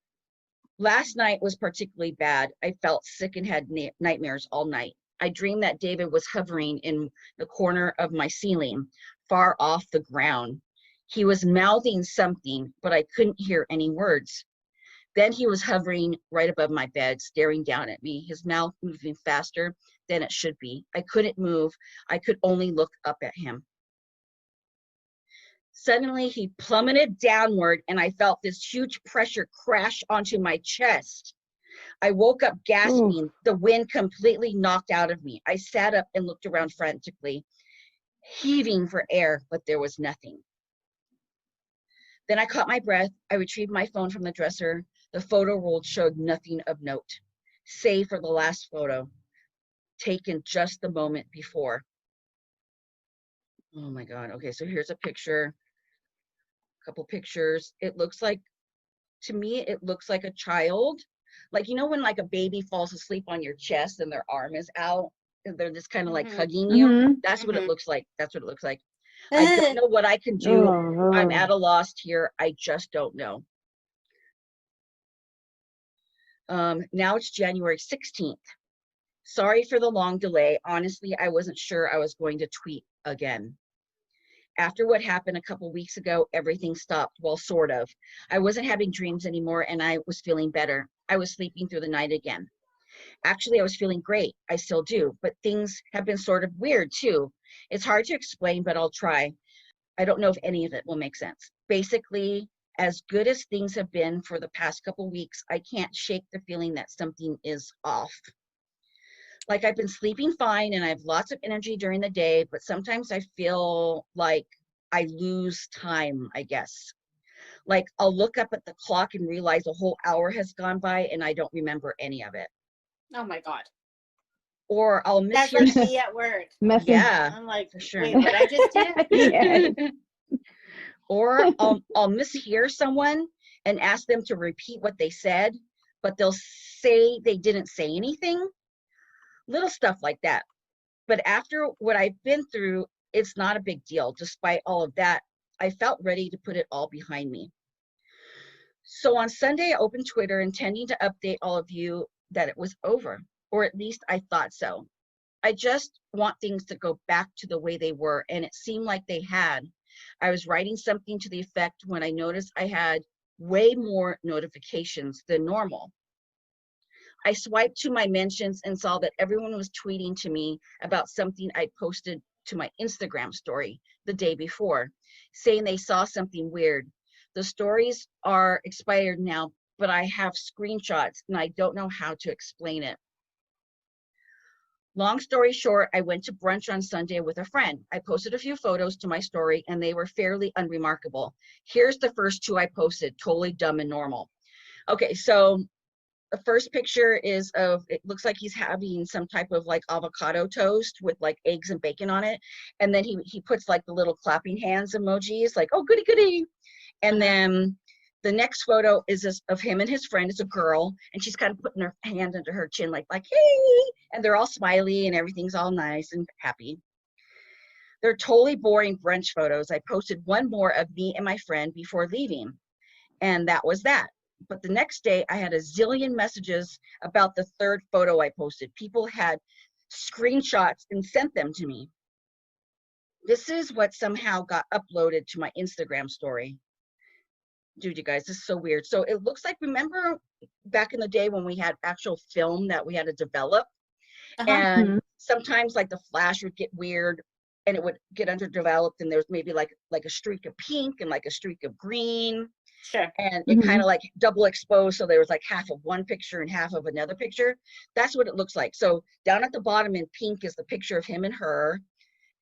Last night was particularly bad. I felt sick and had nightmares all night. I dreamed that David was hovering in the corner of my ceiling, far off the ground. He was mouthing something, but I couldn't hear any words. Then he was hovering right above my bed, staring down at me, his mouth moving faster than it should be. I couldn't move. I could only look up at him. Suddenly, he plummeted downward, and I felt this huge pressure crash onto my chest. I woke up gasping. Ooh. The wind completely knocked out of me. I sat up and looked around frantically, heaving for air, but there was nothing. Then I caught my breath. I retrieved my phone from the dresser. The photo roll showed nothing of note, save for the last photo, taken just the moment before. Oh my God. Okay, so here's a picture, a couple pictures. It looks like, to me, it looks like a child. Like, you know, when like a baby falls asleep on your chest and their arm is out and they're just kind of like hugging you. That's what it looks like. That's what it looks like. I don't know what I can do. I'm at a loss here. I just don't know. Now it's January 16th. Sorry for the long delay. Honestly, I wasn't sure I was going to tweet again. After what happened a couple weeks ago, everything stopped. Well, sort of. I wasn't having dreams anymore and I was feeling better. I was sleeping through the night again. Actually, I was feeling great. I still do, but things have been sort of weird too. It's hard to explain, but I'll try. I don't know if any of it will make sense. Basically, as good as things have been for the past couple weeks, I can't shake the feeling that something is off. Like I've been sleeping fine and I have lots of energy during the day, but sometimes I feel like I lose time, I guess. Like I'll look up at the clock and realize a whole hour has gone by and I don't remember any of it. Oh my God. or I'll That's mishear. like me at work. Messy. Yeah, I'm like, for sure. wait, what I just did? Yes. Or I'll mishear someone and ask them to repeat what they said, but they'll say they didn't say anything. Little stuff like that. But after what I've been through, it's not a big deal. Despite all of that, I felt ready to put it all behind me. So on Sunday, I opened Twitter intending to update all of you that it was over, or at least I thought so. I just want things to go back to the way they were, and it seemed like they had. I was writing something to the effect when I noticed I had way more notifications than normal. I swiped to my mentions and saw that everyone was tweeting to me about something I posted to my Instagram story the day before, saying they saw something weird. The stories are expired now, but I have screenshots and I don't know how to explain it. Long story short, I went to brunch on Sunday with a friend. I posted a few photos to my story and they were fairly unremarkable. Here's the first two I posted, totally dumb and normal. Okay, so the first picture is of, it looks like he's having some type of like avocado toast with like eggs and bacon on it. And then he puts like the little clapping hands emojis, like, oh, goody, goody. And then the next photo is of him and his friend. It's a girl, and she's kind of putting her hand under her chin, like, hey, and they're all smiley and everything's all nice and happy. They're totally boring brunch photos. I posted one more of me and my friend before leaving, and that was that. But the next day, I had a zillion messages about the third photo I posted. People had screenshots and sent them to me. This is what somehow got uploaded to my Instagram story. Dude, you guys, this is so weird. So it looks like, remember back in the day when we had actual film that we had to develop? And sometimes like the flash would get weird and it would get underdeveloped, and there's maybe like a streak of pink and like a streak of green. Sure. And it kind of like double exposed, so there was like half of one picture and half of another picture. That's what it looks like. So down at the bottom in pink is the picture of him and her,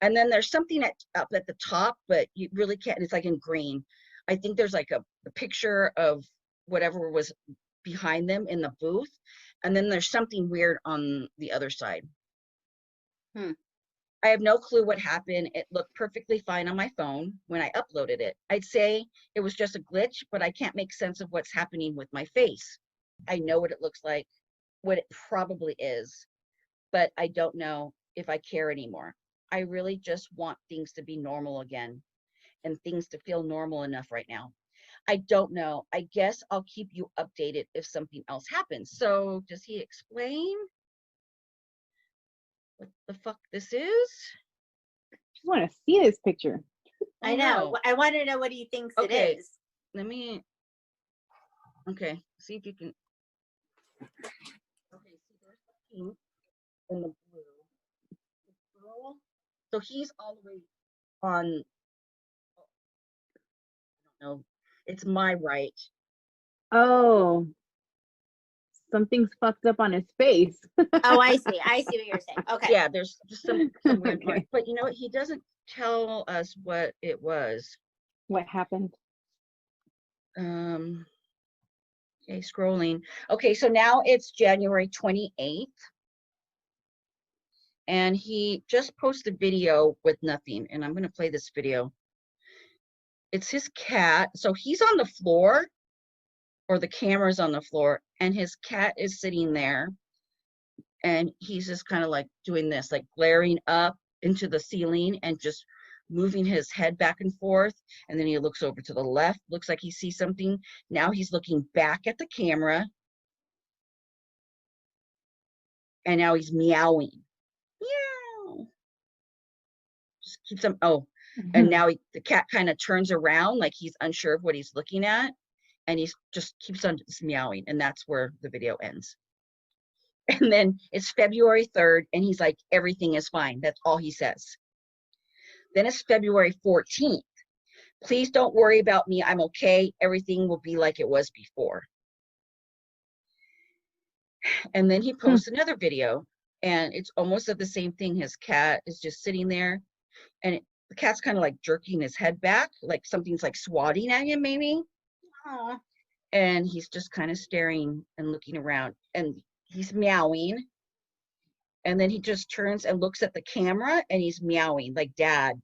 and then there's something up at the top, but you really can't, it's like in green. I think there's like a picture of whatever was behind them in the booth, and then there's something weird on the other side. I have no clue what happened. It looked perfectly fine on my phone when I uploaded it. I'd say it was just a glitch, but I can't make sense of what's happening with my face. I know what it looks like, what it probably is, but I don't know if I care anymore. I really just want things to be normal again, and things to feel normal enough right now. I don't know. I guess I'll keep you updated if something else happens. So does he explain what the fuck this is? I just want to see this picture. I know. I want to know what he thinks it is. Let me, okay, see if you can. Okay, see there's the pink and the blue. So he's all the way on, I don't know, it's my right. Oh, something's fucked up on his face. Oh, I see. I see what you're saying. Okay. Yeah, there's just some weird part. But you know what? He doesn't tell us what it was. What happened? Okay, scrolling. Okay, so now it's January 28th. And he just posted a video with nothing. And I'm going to play this video. It's his cat. So he's on the floor, or the camera's on the floor, and his cat is sitting there. And he's just kind of like doing this, like glaring up into the ceiling and just moving his head back and forth. And then he looks over to the left, looks like he sees something. Now he's looking back at the camera. And now he's meowing. Meow. Just keeps him, and now the cat kind of turns around like he's unsure of what he's looking at. And he just keeps on just meowing. And that's where the video ends. And then it's February 3rd, and he's like, everything is fine. That's all he says. Then it's February 14th. Please don't worry about me. I'm okay. Everything will be like it was before. And then he posts another video, and it's almost of the same thing. His cat is just sitting there, and the cat's kind of like jerking his head back, like something's like swatting at him, maybe. Aww. And he's just kind of staring and looking around, and he's meowing. And then he just turns and looks at the camera and he's meowing like, Dad,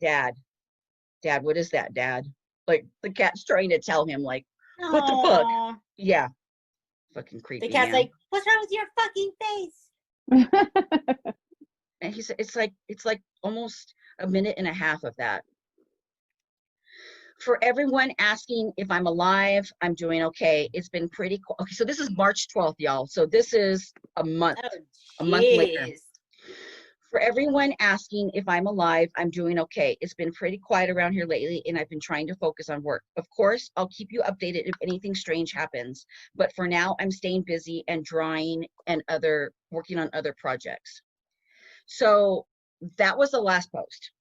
what is that, Dad? Like the cat's trying to tell him like, what the fuck? Yeah. Fucking creepy. The cat's man. like, what's wrong with your fucking face? And he said, it's like almost a minute and a half of that. For everyone asking if I'm alive, I'm doing okay. It's been pretty cool. Okay, so this is March 12th, y'all. So this is a month later. For everyone asking if I'm alive, I'm doing okay. It's been pretty quiet around here lately, and I've been trying to focus on work. Of course, I'll keep you updated if anything strange happens. But for now, I'm staying busy and drawing and working on other projects. So that was the last post.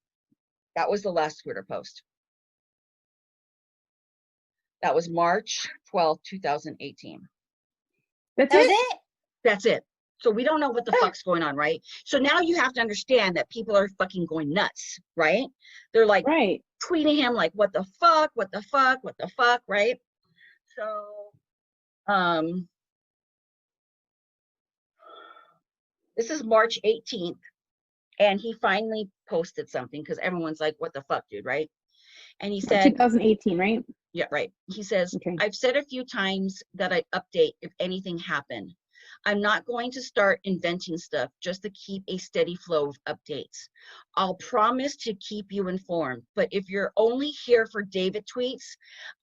That was the last Twitter post. That was March 12th, 2018. That's it? That's it. So we don't know what the fuck's going on, right? So now you have to understand that people are fucking going nuts, right? They're like tweeting him like, what the fuck, right? So this is March 18th, and he finally posted something because everyone's like, what the fuck, dude, right? And he said 2018, right? Yeah, right. He says, okay. I've said a few times that I'd update if anything happened. I'm not going to start inventing stuff just to keep a steady flow of updates. I'll promise to keep you informed, but if you're only here for David tweets,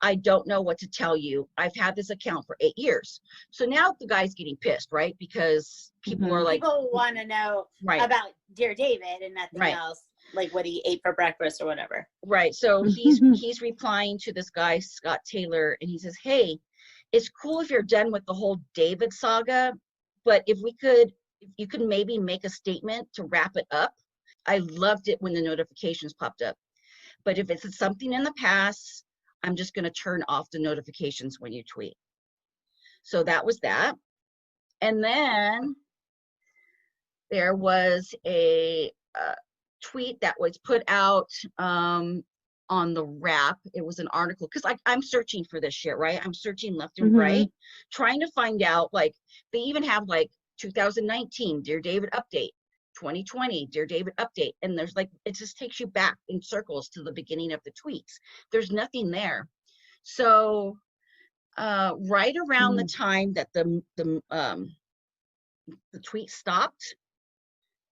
I don't know what to tell you. I've had this account for 8 years. So now the guy's getting pissed, right? Because people are like, people want to know about Dear David and nothing else, like what he ate for breakfast or whatever. Right. So he's replying to this guy, Scott Taylor, and he says, hey, it's cool if you're done with the whole David saga, but if you could maybe make a statement to wrap it up. I loved it when the notifications popped up. But if it's something in the past, I'm just going to turn off the notifications when you tweet. So that was that. And then there was a tweet that was put out on the Wrap. It was an article because I'm searching for this shit, right? I'm searching left and right, trying to find out, like, they even have like 2019 Dear David update, 2020 Dear David update, and there's like, it just takes you back in circles to the beginning of the tweets. There's nothing there. So right around the time that the tweet stopped,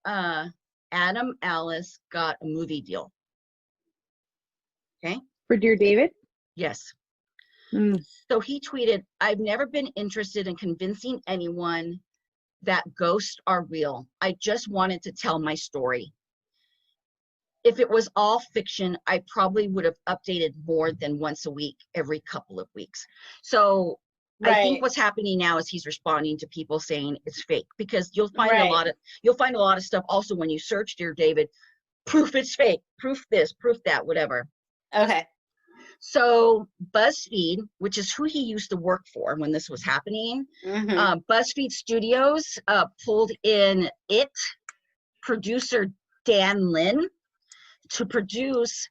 Adam Alice got a movie deal. Okay. For Dear David? Yes. So he tweeted, I've never been interested in convincing anyone that ghosts are real. I just wanted to tell my story. If it was all fiction, I probably would have updated more than once a week, every couple of weeks. So I think what's happening now is he's responding to people saying it's fake, because you'll find a lot of stuff also when you search Dear David, proof it's fake, proof this, proof that, whatever. Okay. So BuzzFeed, which is who he used to work for when this was happening, BuzzFeed Studios pulled in producer Dan Lin to produce,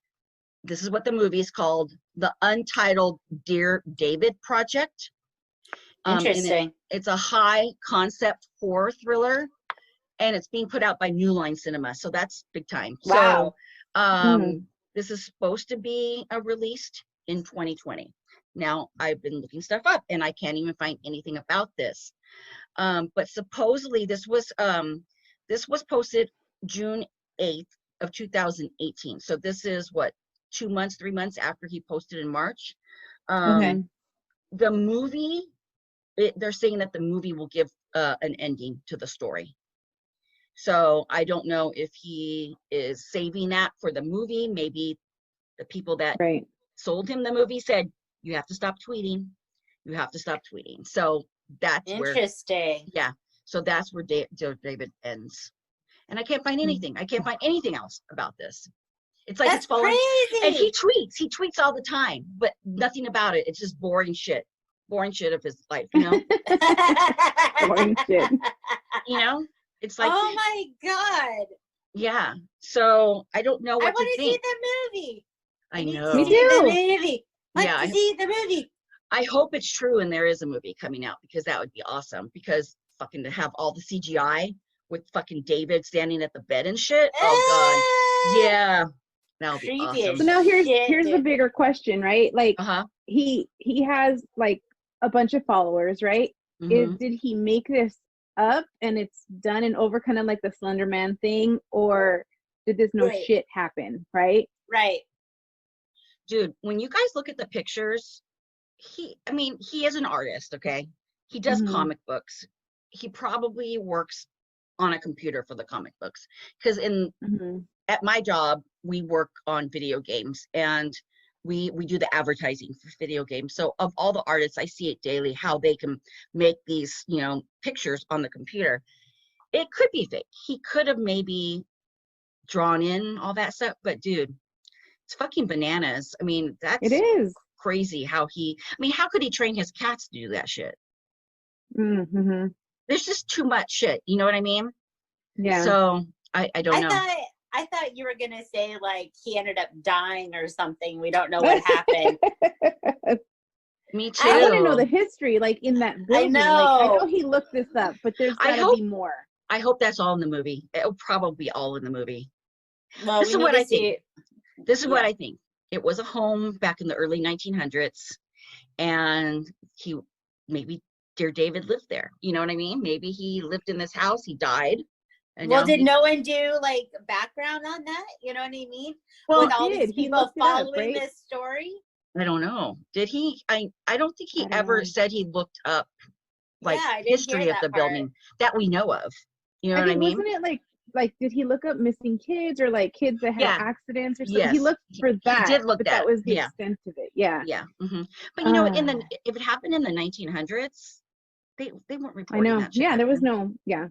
this is what the movie is called, the untitled Dear David Project. Interesting. It's a high concept horror thriller, and it's being put out by New Line Cinema. So that's big time. Wow. So this is supposed to be released in 2020. Now, I've been looking stuff up and I can't even find anything about this. But supposedly this was posted June 8th of 2018. So this is what, 3 months after he posted in March. The movie, they're saying that the movie will give an ending to the story. So I don't know if he is saving that for the movie. Maybe the people that sold him the movie said, you have to stop tweeting. You have to stop tweeting. So that's interesting. So that's where David ends. And I can't find anything. I can't find anything else about this. It's like it's falling. Crazy. And he tweets all the time, but nothing about it. It's just boring shit of his life, you know? Boring shit. You know? It's like, oh my God. Yeah. So I don't know what to think. I want to see the movie. I know. Me too. Let's see the movie. I hope it's true and there is a movie coming out, because that would be awesome. Because fucking to have all the CGI with fucking David standing at the bed and shit. Oh God. Yeah. That'll be awesome. So now here's the bigger question, right? Like he has like a bunch of followers, right? Did he make this up and it's done and over, kind of like the Slender Man thing, or did this shit happen, right? Right. Dude, when you guys look at the pictures, he is an artist, okay? He does comic books. He probably works on a computer for the comic books, because at my job we work on video games, and we do the advertising for video games. So of all the artists, I see it daily how they can make these, you know, pictures on the computer. It could be fake. He could have maybe drawn in all that stuff, but dude, it's fucking bananas. I mean, it is crazy how how could he train his cats to do that shit? There's just too much shit, you know what I mean? Yeah. So I don't know. I thought you were gonna say like he ended up dying or something. We don't know what happened. Me too. I want to know the history, like in that building. I know he looked this up, but there's gotta be more. I hope that's all in the movie. It'll probably be all in the movie. Well, this is what I think. This is what I think. It was a home back in the early 1900s, and maybe Dear David lived there. You know what I mean? Maybe he lived in this house. He died. Well, did no one do like background on that? You know what I mean? Well, with all these people following this story. I don't know. Did he? I don't think he ever said he looked up like history of the building that we know of. You know what I mean? Wasn't it like did he look up missing kids or like kids that had accidents or something? Yes. He looked for that. He did look that was the extent of it. Yeah. Yeah. But you know, if it happened in the 1900s, they weren't reporting that shit. Yeah, there was no. Yeah.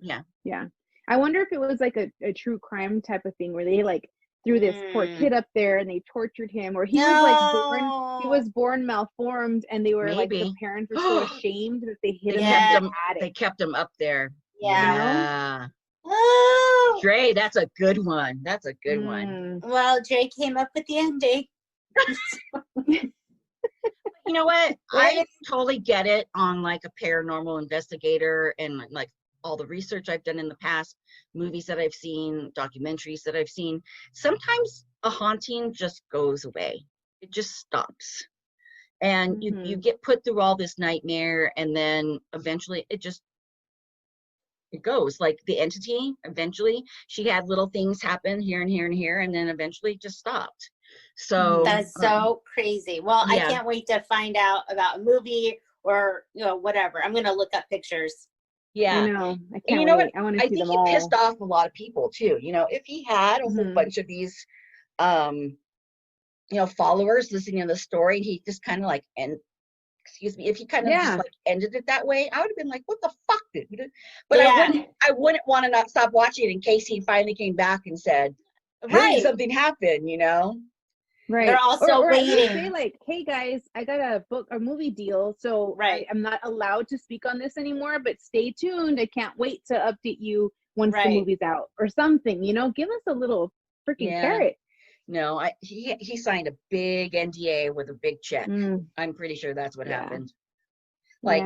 I wonder if it was like a true crime type of thing where they like threw this poor kid up there and they tortured him, or he was born malformed, and they were like, the parents were so ashamed that they hid him in the attic. They kept him up there. Yeah. Oh. Dre, that's a good one. That's a good one. Well, Dre came up with the ending. You know what? I totally get it on like a paranormal investigator and like all the research I've done in the past, movies that I've seen, documentaries that I've seen. Sometimes a haunting just goes away. It just stops. And you get put through all this nightmare, and then eventually it goes. Like the entity, eventually she had little things happen here and here and here, and then eventually it just stopped. So that's so crazy. Well, I can't wait to find out about a movie or, you know, whatever. I'm going to look up pictures. Yeah, I know. I can't you know wait. What? I want to see them all. I think he pissed off a lot of people too. You know, if he had a whole bunch of these, you know, followers listening to the story, he just kind of like, if he kind of just like ended it that way, I would have been like, what the fuck, dude? But I wouldn't want to not stop watching it in case he finally came back and said, hey, something happened, you know? Right. They're also waiting. Say like, hey guys, I got a movie deal, so I'm not allowed to speak on this anymore, but stay tuned. I can't wait to update you once the movie's out or something, you know, give us a little freaking carrot. No, he signed a big NDA with a big check. I'm pretty sure that's what happened. Like,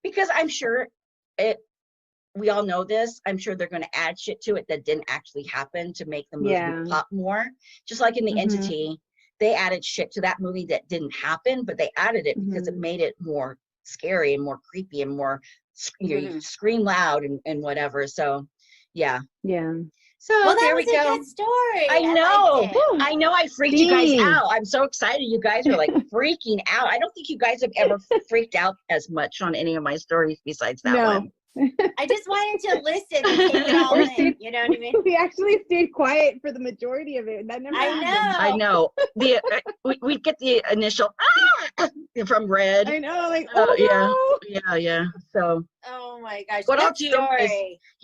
because I'm sure we all know this. I'm sure they're going to add shit to it that didn't actually happen to make the movie pop more. Just like in the Entity, they added shit to that movie that didn't happen, but they added it because it made it more scary and more creepy and more, you scream loud and whatever. So, yeah. So there we go. That was a good story. I know. I freaked you guys out. I'm so excited. You guys are like freaking out. I don't think you guys have ever freaked out as much on any of my stories besides that one. I just wanted to listen and take it all in. You know what I mean? We actually stayed quiet for the majority of it. That never happened. I know. We get the initial from Red. I know, like yeah. So. Oh my gosh. What I'll do is,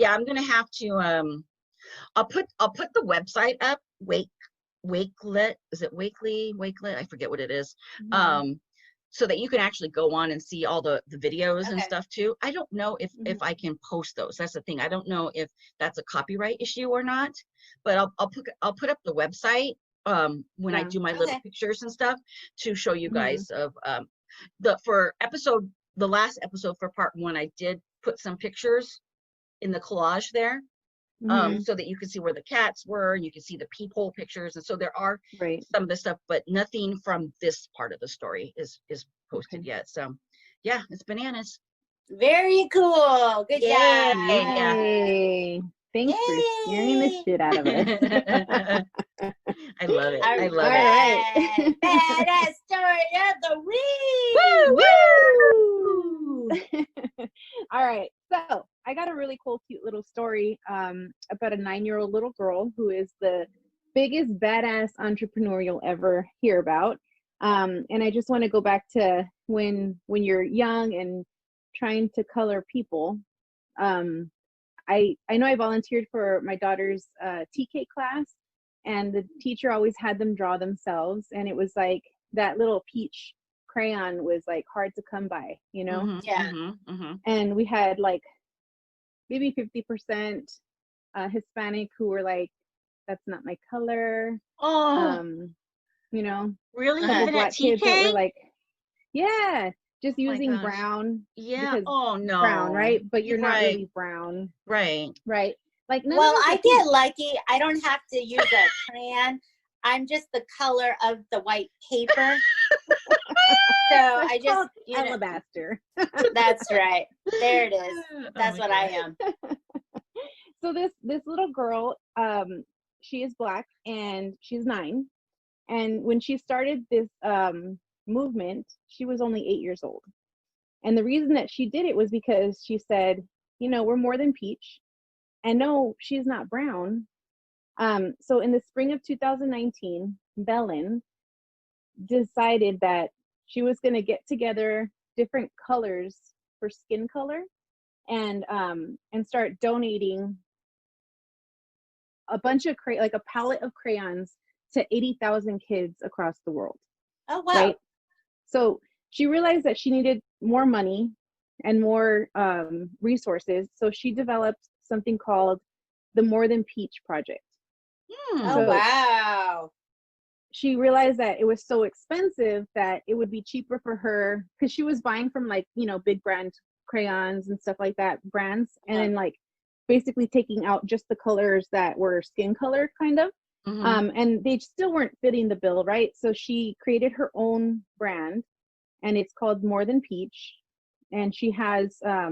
I'm gonna have to I'll put the website up. Wakelet. Is it Wakelet? I forget what it is. So that you can actually go on and see all the videos and stuff too. I don't know if I can post those. That's the thing. I don't know if that's a copyright issue or not. But I'll put up the website when I do my little pictures and stuff to show you guys of the last episode for part 1. I did put some pictures in the collage there, so that you can see where the cats were, you can see the peephole pictures, and so there are some of the stuff, but nothing from this part of the story is posted yet. So yeah, it's bananas. Very cool. Good job. Yay. Thanks for scaring the shit out of us. I love it. I love it. Right. Badass story of the week. Woo! All right. So I got a really cool, cute little story about a 9-year-old little girl who is the biggest badass entrepreneur you'll ever hear about. And I just want to go back to when you're young and trying to color people. I know I volunteered for my daughter's TK class, and the teacher always had them draw themselves, and it was like that little peach crayon was like hard to come by, you know? And we had like maybe 50% Hispanic who were like, that's not my color. You know, really? A couple black kids that were like, yeah, just using brown. Yeah. Oh no. Brown, right? But you're not really brown. Right. Right. Like, well, I get lucky. I don't have to use a crayon. I'm just the color of the white paper. So I just alabaster. That's right. There it is. That's what I am. So this little girl, she is Black and she's 9. And when she started this movement, she was only 8 years old. And the reason that she did it was because she said, you know, we're more than peach. And no, she's not brown. So in the spring of 2019, Belen decided that she was going to get together different colors for skin color and start donating a bunch of like a palette of crayons to 80,000 kids across the world. Oh, wow. Right? So she realized that she needed more money and more resources. So she developed something called the More Than Peach Project. Oh, wow. She realized that it was so expensive that it would be cheaper for her, because she was buying from like, you know, big brand crayons and stuff like that, brands, and then like basically taking out just the colors that were skin color kind of. And they still weren't fitting the bill, right? So she created her own brand, and it's called More Than Peach. And she has a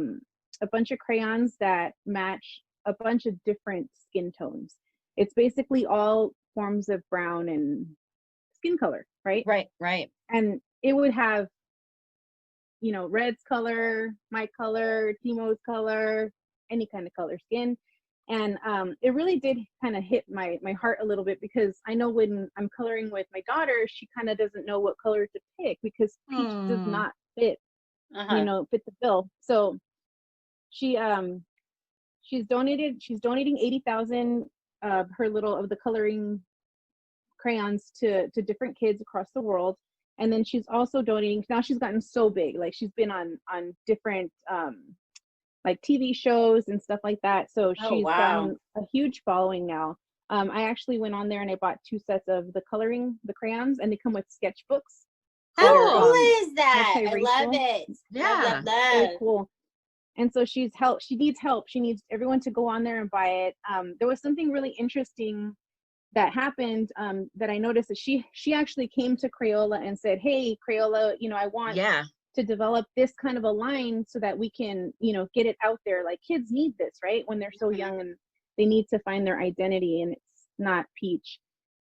bunch of crayons that match a bunch of different skin tones. It's basically all forms of brown and skin color, right? Right. And it would have, you know, Red's color, my color, Timo's color, any kind of color skin. And it really did kind of hit my heart a little bit, because I know when I'm coloring with my daughter, she kind of doesn't know what color to pick, because peach does not fit, you know, fit the bill. So she's donating 80,000 of her of the coloring crayons to different kids across the world. And then she's also donating, now she's gotten so big, like she's been on different like TV shows and stuff like that. So she's gotten a huge following now. I actually went on there and I bought 2 sets of the crayons, and they come with sketchbooks. How cool is that? I love it. Yeah. Very cool. And so she needs help. She needs everyone to go on there and buy it. There was something really interesting that happened that I noticed, that she actually came to Crayola and said, hey, Crayola, you know, I want to develop this kind of a line so that we can, you know, get it out there. Like, kids need this, right? When they're so young and they need to find their identity, and it's not peach.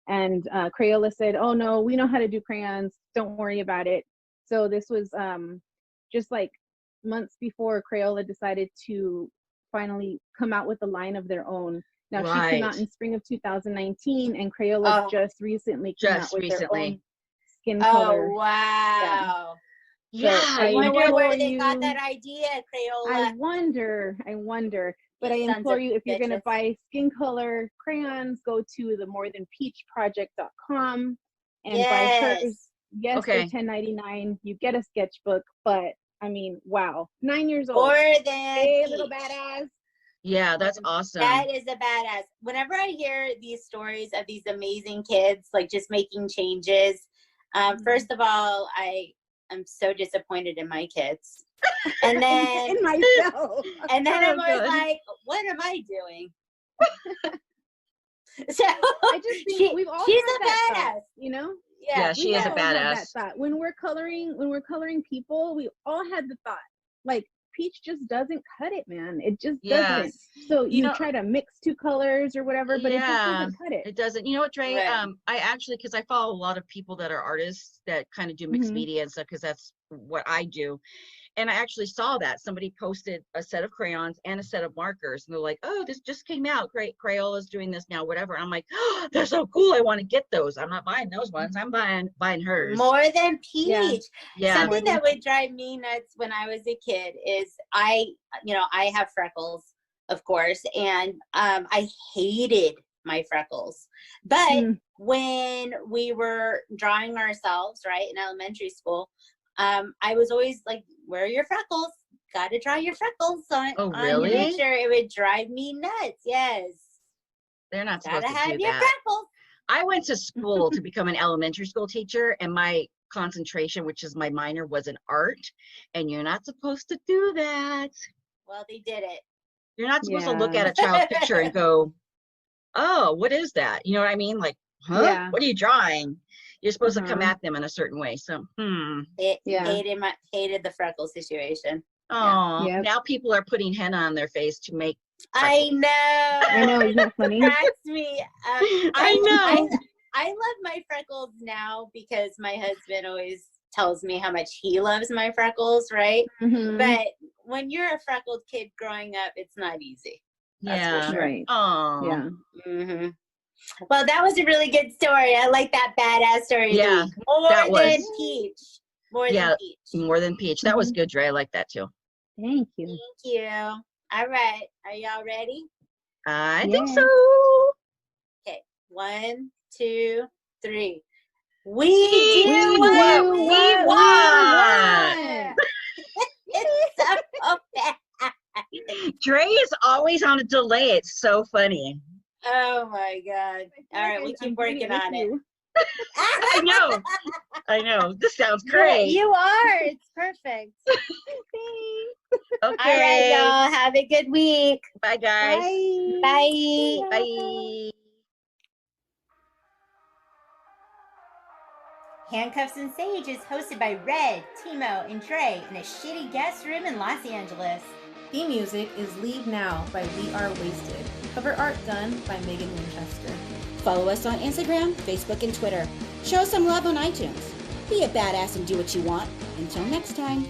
And Crayola said, oh no, we know how to do crayons. Don't worry about it. So this was just like months before Crayola decided to finally come out with a line of their own. Now she came out in spring of 2019, and Crayola just recently came out with their own skin color. Oh, wow. Yeah, I wonder where they got that idea, Crayola. I wonder. But I implore you, if you're going to buy skin color crayons, go to the morethanpeachproject.com and buy hers. Yes, they're $10.99. You get a sketchbook, but I mean, wow, 9 years old. More than hey, little badass. Yeah, that's awesome. That is a badass. Whenever I hear these stories of these amazing kids, like just making changes, first of all, I I'm so disappointed in my kids. And then in myself. And then I'm always like, what am I doing? So I just think we've all she's had a that badass, thought, you know? Yeah, she is a badass. That thought. When we're coloring people, we all had the thought, like, peach just doesn't cut it, man. It just doesn't. So you try to mix 2 colors or whatever, but it just doesn't cut it. It doesn't. You know what, Dre? Right. I actually, because I follow a lot of people that are artists that kind of do mixed media and stuff, because that's what I do. And I actually saw that somebody posted a set of crayons and a set of markers, and they're like, "Oh, this just came out. Great, Crayola's doing this now, whatever." I'm like, "Oh, they're so cool. I want to get those. I'm not buying those ones. I'm buying hers." More than peach. Yeah. Something that would drive me nuts when I was a kid is I have freckles, of course, and I hated my freckles. But when we were drawing ourselves, right, in elementary school, I was always like, where are your freckles? Got to draw your freckles on your picture. It would drive me nuts. Yes. They're not supposed to do have your that. freckles. I went to school to become an elementary school teacher, and my concentration, which is my minor, was in art. And you're not supposed to do that. Well, they did it. You're not supposed to look at a child's picture and go, oh, what is that? You know what I mean? Like, huh? Yeah. What are you drawing? You're supposed to come at them in a certain way. So, hated the freckle situation. Oh, now people are putting henna on their face to make freckles. I know. Isn't that funny? Cracks me up. I know. I love my freckles now because my husband always tells me how much he loves my freckles, right? But when you're a freckled kid growing up, it's not easy. That's for sure. Right. Oh. Yeah. Well, that was a really good story. I like that badass story. Yeah. More than peach. More than peach. That was good, Dre. I like that too. Thank you. Thank you. All right. Are y'all ready? I think so. Okay. 1, 2, 3. We do what we want. It's so bad. Dre is always on a delay. It's so funny. Oh my God. All right, we keep working on it. I know. This sounds great. You are. It's perfect. Thanks. Okay. All right, y'all. Have a good week. Bye, guys. Bye. Bye. Handcuffs and Sage is hosted by Red, Timo, and Dre in a shitty guest room in Los Angeles. Theme music is Leave Now by We Are Wasted. Cover art done by Megan Winchester. Follow us on Instagram, Facebook, and Twitter. Show us some love on iTunes. Be a badass and do what you want. Until next time.